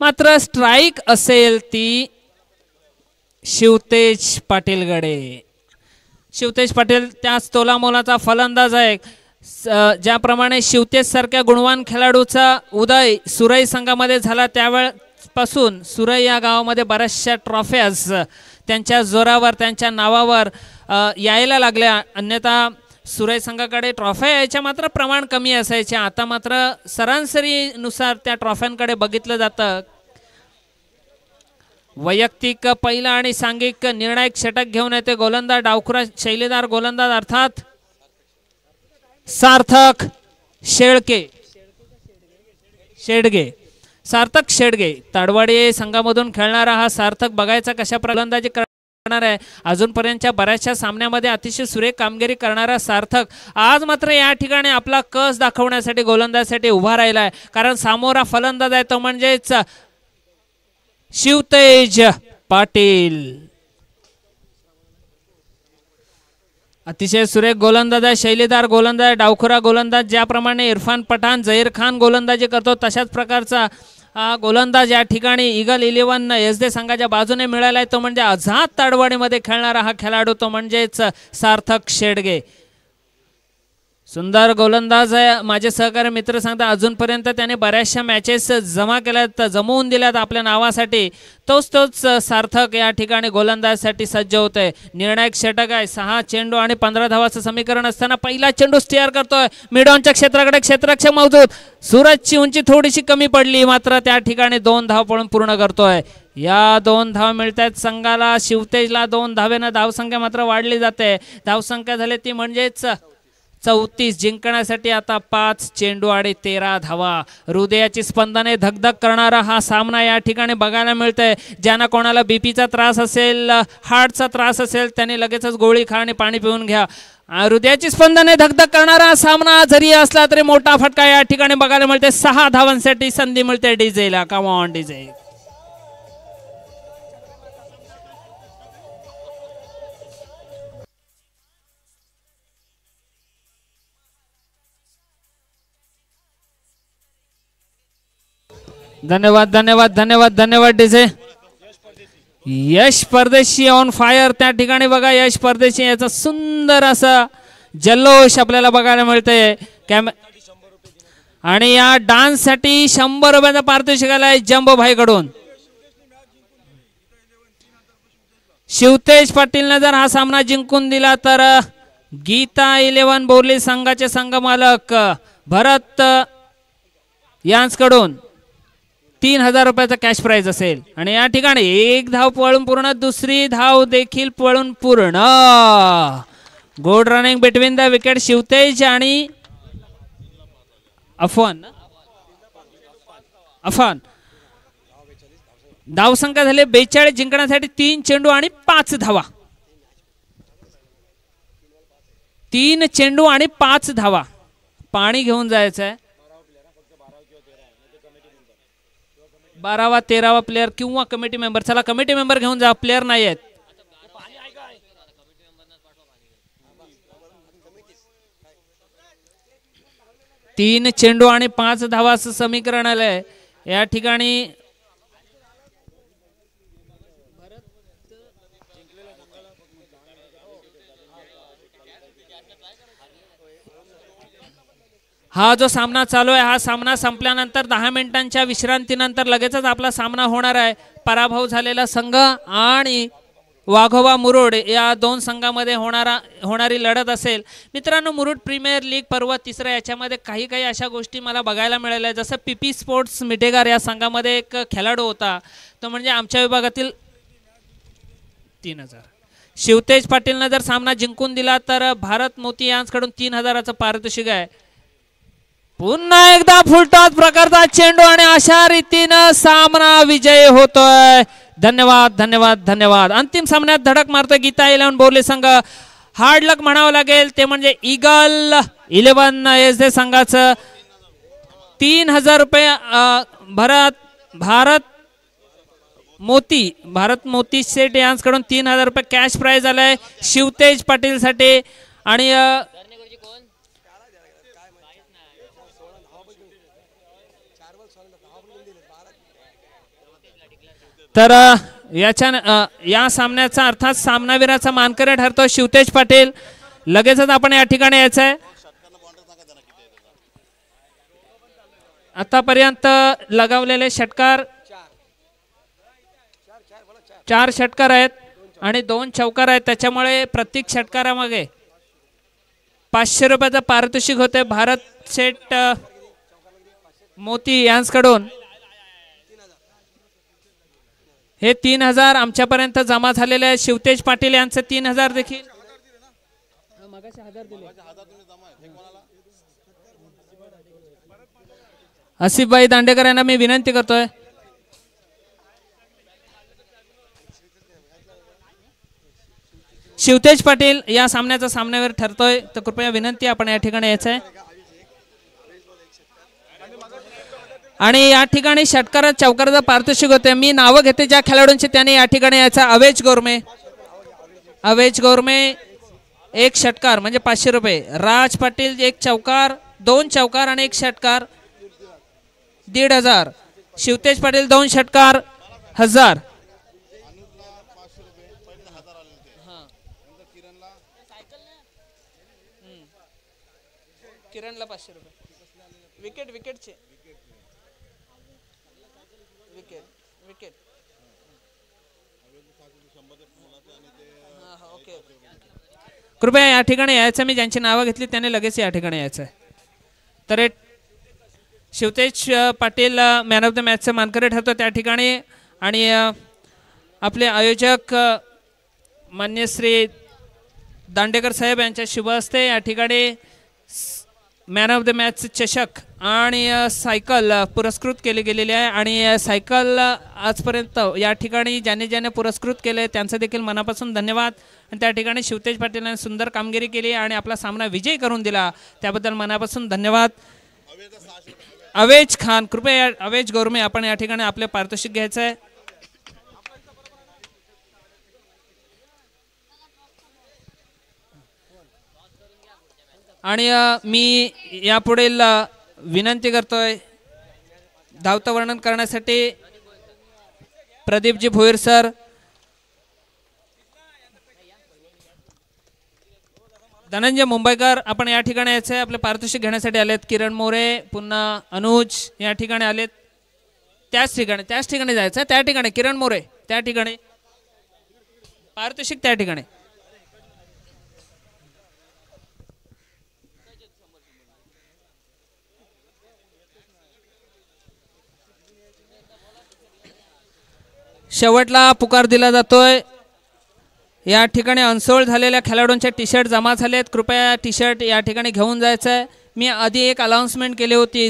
मात्र स्ट्राइक असेल ती शिवतेज पाटीलकडे. शिवतेज पाटील त्याच तोलामोलाचा फलंदाज आहे. ज्याप्रमाणे शिवतेज सारख्या गुणवान खेळाडूचा उदय सुरई संघामध्ये झाला त्यावेळेपासून सुरई या गावामध्ये बऱ्याचशा ट्रॉफ्याज त्यांच्या जोरावर त्यांच्या नावावर यायला लागल्या. अन्यथा सुरई संघाकडे ट्रॉफ्या यायच्या मात्र प्रमाण कमी असायचे. आता मात्र सरासरीनुसार त्या ट्रॉफ्यांकडे बघितलं जातं. वैयक्तिक पहिला आणि सांघिक निर्णायक षटक घेऊन येते गोलंदाज डावखुरा शैलीदार गोलंदाज अर्थात सार्थक शेडगे. ताडवाडी संघामधून खेळणारा हा सार्थक. बघायचा कशा फलंदाजी आहे. अजूनपर्यंतच्या बऱ्याचशा सामन्यामध्ये अतिशय सुरेख कामगिरी करणारा सार्थक आज मात्र या ठिकाणी आपला कस दाखवण्यासाठी गोलंदाजीसाठी उभा राहिला आहे. कारण समोरा फलंदाज आहे तो म्हणजेच शिवतेज पाटील. अतिशय सुरेख गोलंदाज आहे, शैलीदार गोलंदाज, डावखुरा गोलंदाज. ज्याप्रमाणे इरफान पठाण झहीर खान गोलंदाजी करतो तशाच प्रकारचा गोलंदाज या ठिकाणी ईगल 11 एसडे संघाच्या बाजूने मिळाला आहे. तो म्हणजे आझाद ताडवाडीमध्ये खेळणारा हा खेळाडू तो म्हणजेच सार्थक शेडगे. सुंदर गोलंदाज आहे. माझे सहकारी मित्र सांगतात अजूनपर्यंत त्याने बऱ्याचशा मॅचेस जमा केल्यात, जमवून दिल्यात आपल्या नावासाठी. तोच सार्थक या ठिकाणी गोलंदाजसाठी सज्ज होत आहे. निर्णायक षटक आहे. 6 चेंडू आणि 15 धावाचं समीकरण असताना पहिला चेंडू स्टेअर करतोय मिडॉनच्या क्षेत्राकडे. क्षेत्ररक्षक मौजूद. सूरजची उंची थोडीशी कमी पडली, मात्र त्या ठिकाणी 2 धाव पळून पूर्ण करतोय. या 2 धाव मिळत आहेत संघाला. शिवतेजला 2 धावेनं धावसंख्या मात्र वाढली जाते. धावसंख्या झाली ती म्हणजेच 34. जिंकण्यासाठी आता 5 चेंडू आणि 13 धावा. हृदयाची स्पंदने धगधग करणारा हा सामना या ठिकाणी बघायला मिळतोय. ज्यांना कोणाला बीपीचा त्रास असेल, हार्टचा त्रास असेल, त्यांनी लगेचच गोळी खा आणि पाणी पिऊन घ्या. हृदयाची स्पंदने धगधग करणारा सामना जरी असला तरी मोठा फटका या ठिकाणी बघायला मिळते. 6 धावांसाठी संधी मिळते डीजेला. Come on DJ. धन्यवाद धन्यवाद धन्यवाद धन्यवाद डीजे. यश परदेशी ऑन फायर. त्या ठिकाणी बघा यश परदेशी याचा सुंदर असा जल्लोष आपल्याला बघायला मिळतंय. आणि या डान्स साठी 100 रुपयाचा पारितोषिक आलाय जंबो भाई कडून. शिवतेज पाटीलने जर हा सामना जिंकून दिला तर गीता 11 बोर्ली संघाचे संघ मालक भरत यांकडून 3000 रुपयाचा कॅश प्राइज असेल. आणि या ठिकाणी 1 धाव पळून पूर्ण, दुसरी धाव देखील पळून पूर्ण. Good running between the wicket. Shivtej आणि अफवान धावसंख्या झाले 42. जिंकण्यासाठी 3 चेंडू आणि 5 धावा. 3 चेंडू आणि 5 धावा. पाणी घेऊन जायचं आहे. 12वा 13वा प्लेयर किंवा कमिटी मेंबर. चला कमिटी मेंबर घेऊन जा, प्लेयर नाही आहेत. 3 चेंडू आणि 5 धावा असं समीकरण आलंय या ठिकाणी. हा जो सामना चालू आहे, हा सामना संपल्यानंतर 10 मिनिटांच्या विश्रांतीनंतर लगेचच आपला सामना होणार आहे. पराभव झालेला संघ आणि वाघोबा मुरुड या 2 संघामध्ये होणारी लढत असेल. मित्रांनो, मुरुड प्रीमियर लीग पर्व 3 याच्यामध्ये काही अशा गोष्टी मला बघायला मिळाल्या. जसं पीपी स्पोर्ट्स मिटेगार या संघामध्ये एक खेळाडू होता, तो म्हणजे आमच्या विभागातील 3000. शिवतेज पाटीलनं जर सामना जिंकून दिला तर भारत मोती यांच्याकडून 3000चं पारितोषिक आहे. पुन्हा एकदा फुलटॉस प्रकारचा चेंडू आणि अशा रीतीनं सामना विजयी होतोय. धन्यवाद धन्यवाद धन्यवाद. अंतिम सामन्यात धडक मारतोय गीता 11 बोर्ली संघ. हार्ड लक म्हणावं लागेल, ते म्हणजे ईगल 11 एसडे संघाचं 3000 रुपये. भारत मोती शेट यांच्याकडून 3000 रुपये कॅश प्राइज आलाय शिवतेज पाटील साठी. आणि तर या सामन्याचा अर्थात सामनावीराचा मानकरी ठरतो शिवतेज पाटील. लगेचच आपण या ठिकाणी यायचं आहे. आतापर्यंत लगावलेले षटकार 4 षटकार आहेत आणि 2 चौकार आहेत. त्याच्यामुळे प्रत्येक षटकारामागे 500 रुपयाचं पारितोषिक होते भारत शेठ मोती यांच्याकडून. हे 3000 आमच्यापर्यंत जमा झालेले आहे. शिवतेज पाटील यांचे 3000 देखील. आसिफभाई दांडेकर यांना मी विनंती करतोय. शिवतेज पाटील या सामन्याचा सामनावीर ठरतोय, तर कृपया विनंती आपण या ठिकाणी यायचं आहे. आणि या ठिकाणी षटकार चौकाराचं पारितोषिक होते. मी नावं घेते ज्या खेळाडूंची, त्यांनी या ठिकाणी यायचं. अवेज गोरमे 1 षटकार म्हणजे 500 रुपये. राज पाटील 1 चौकार, 2 चौकार आणि 1 षटकार 1500. शिवतेज पाटील 2 षटकार 1000. किरणला 500 रुपये. विकेटचे विकेट. ओके. कृपया या ठिकाणी यायचं. मी ज्यांची नावं घेतली त्याने लगेच या ठिकाणी यायचं आहे. तर Shivtej Patil man of the मॅचचा मानकरी ठरतो त्या ठिकाणी. आणि आपले आयोजक मान्य श्री दांडेकर साहेब यांच्या शुभ हस्ते या ठिकाणी मॅन ऑफ द मॅच चषक आणि सायकल पुरस्कृत केली गेलेली आहे. आणि सायकल आजपर्यंत या ठिकाणी ज्याने पुरस्कृत केले त्यांचं देखील मनापासून धन्यवाद. आणि त्या ठिकाणी शिवतेज पाटील यांनी सुंदर कामगिरी केली आणि आपला सामना विजयी करून दिला त्याबद्दल मनापासून धन्यवाद. अवेज खान, कृपया अवेज गौरमे आपण या ठिकाणी आपले पारितोषिक घ्यायचं आहे. आणि मी यापुढील विनंती करतोय धावतं वर्णन करण्यासाठी प्रदीपजी भोईर सर, धनंजय मुंबईकर आपण या ठिकाणी यायचं आहे. आपले पारितोषिक घेण्यासाठी आलेत. किरण मोरे, पुन्हा अनुज या ठिकाणी आलेत. त्याच ठिकाणी जायचं. त्या ठिकाणी किरण मोरे, त्या ठिकाणी पारितोषिक त्या ठिकाणी. शेवटला पुकार दिला जातोय. या ठिकाणी अनसोल्ड झालेल्या खेळाडूंचे टी शर्ट जमा झालेत. कृपया टी शर्ट या ठिकाणी घेऊन जायचं आहे. मी आधी एक अनाउन्समेंट केली होती.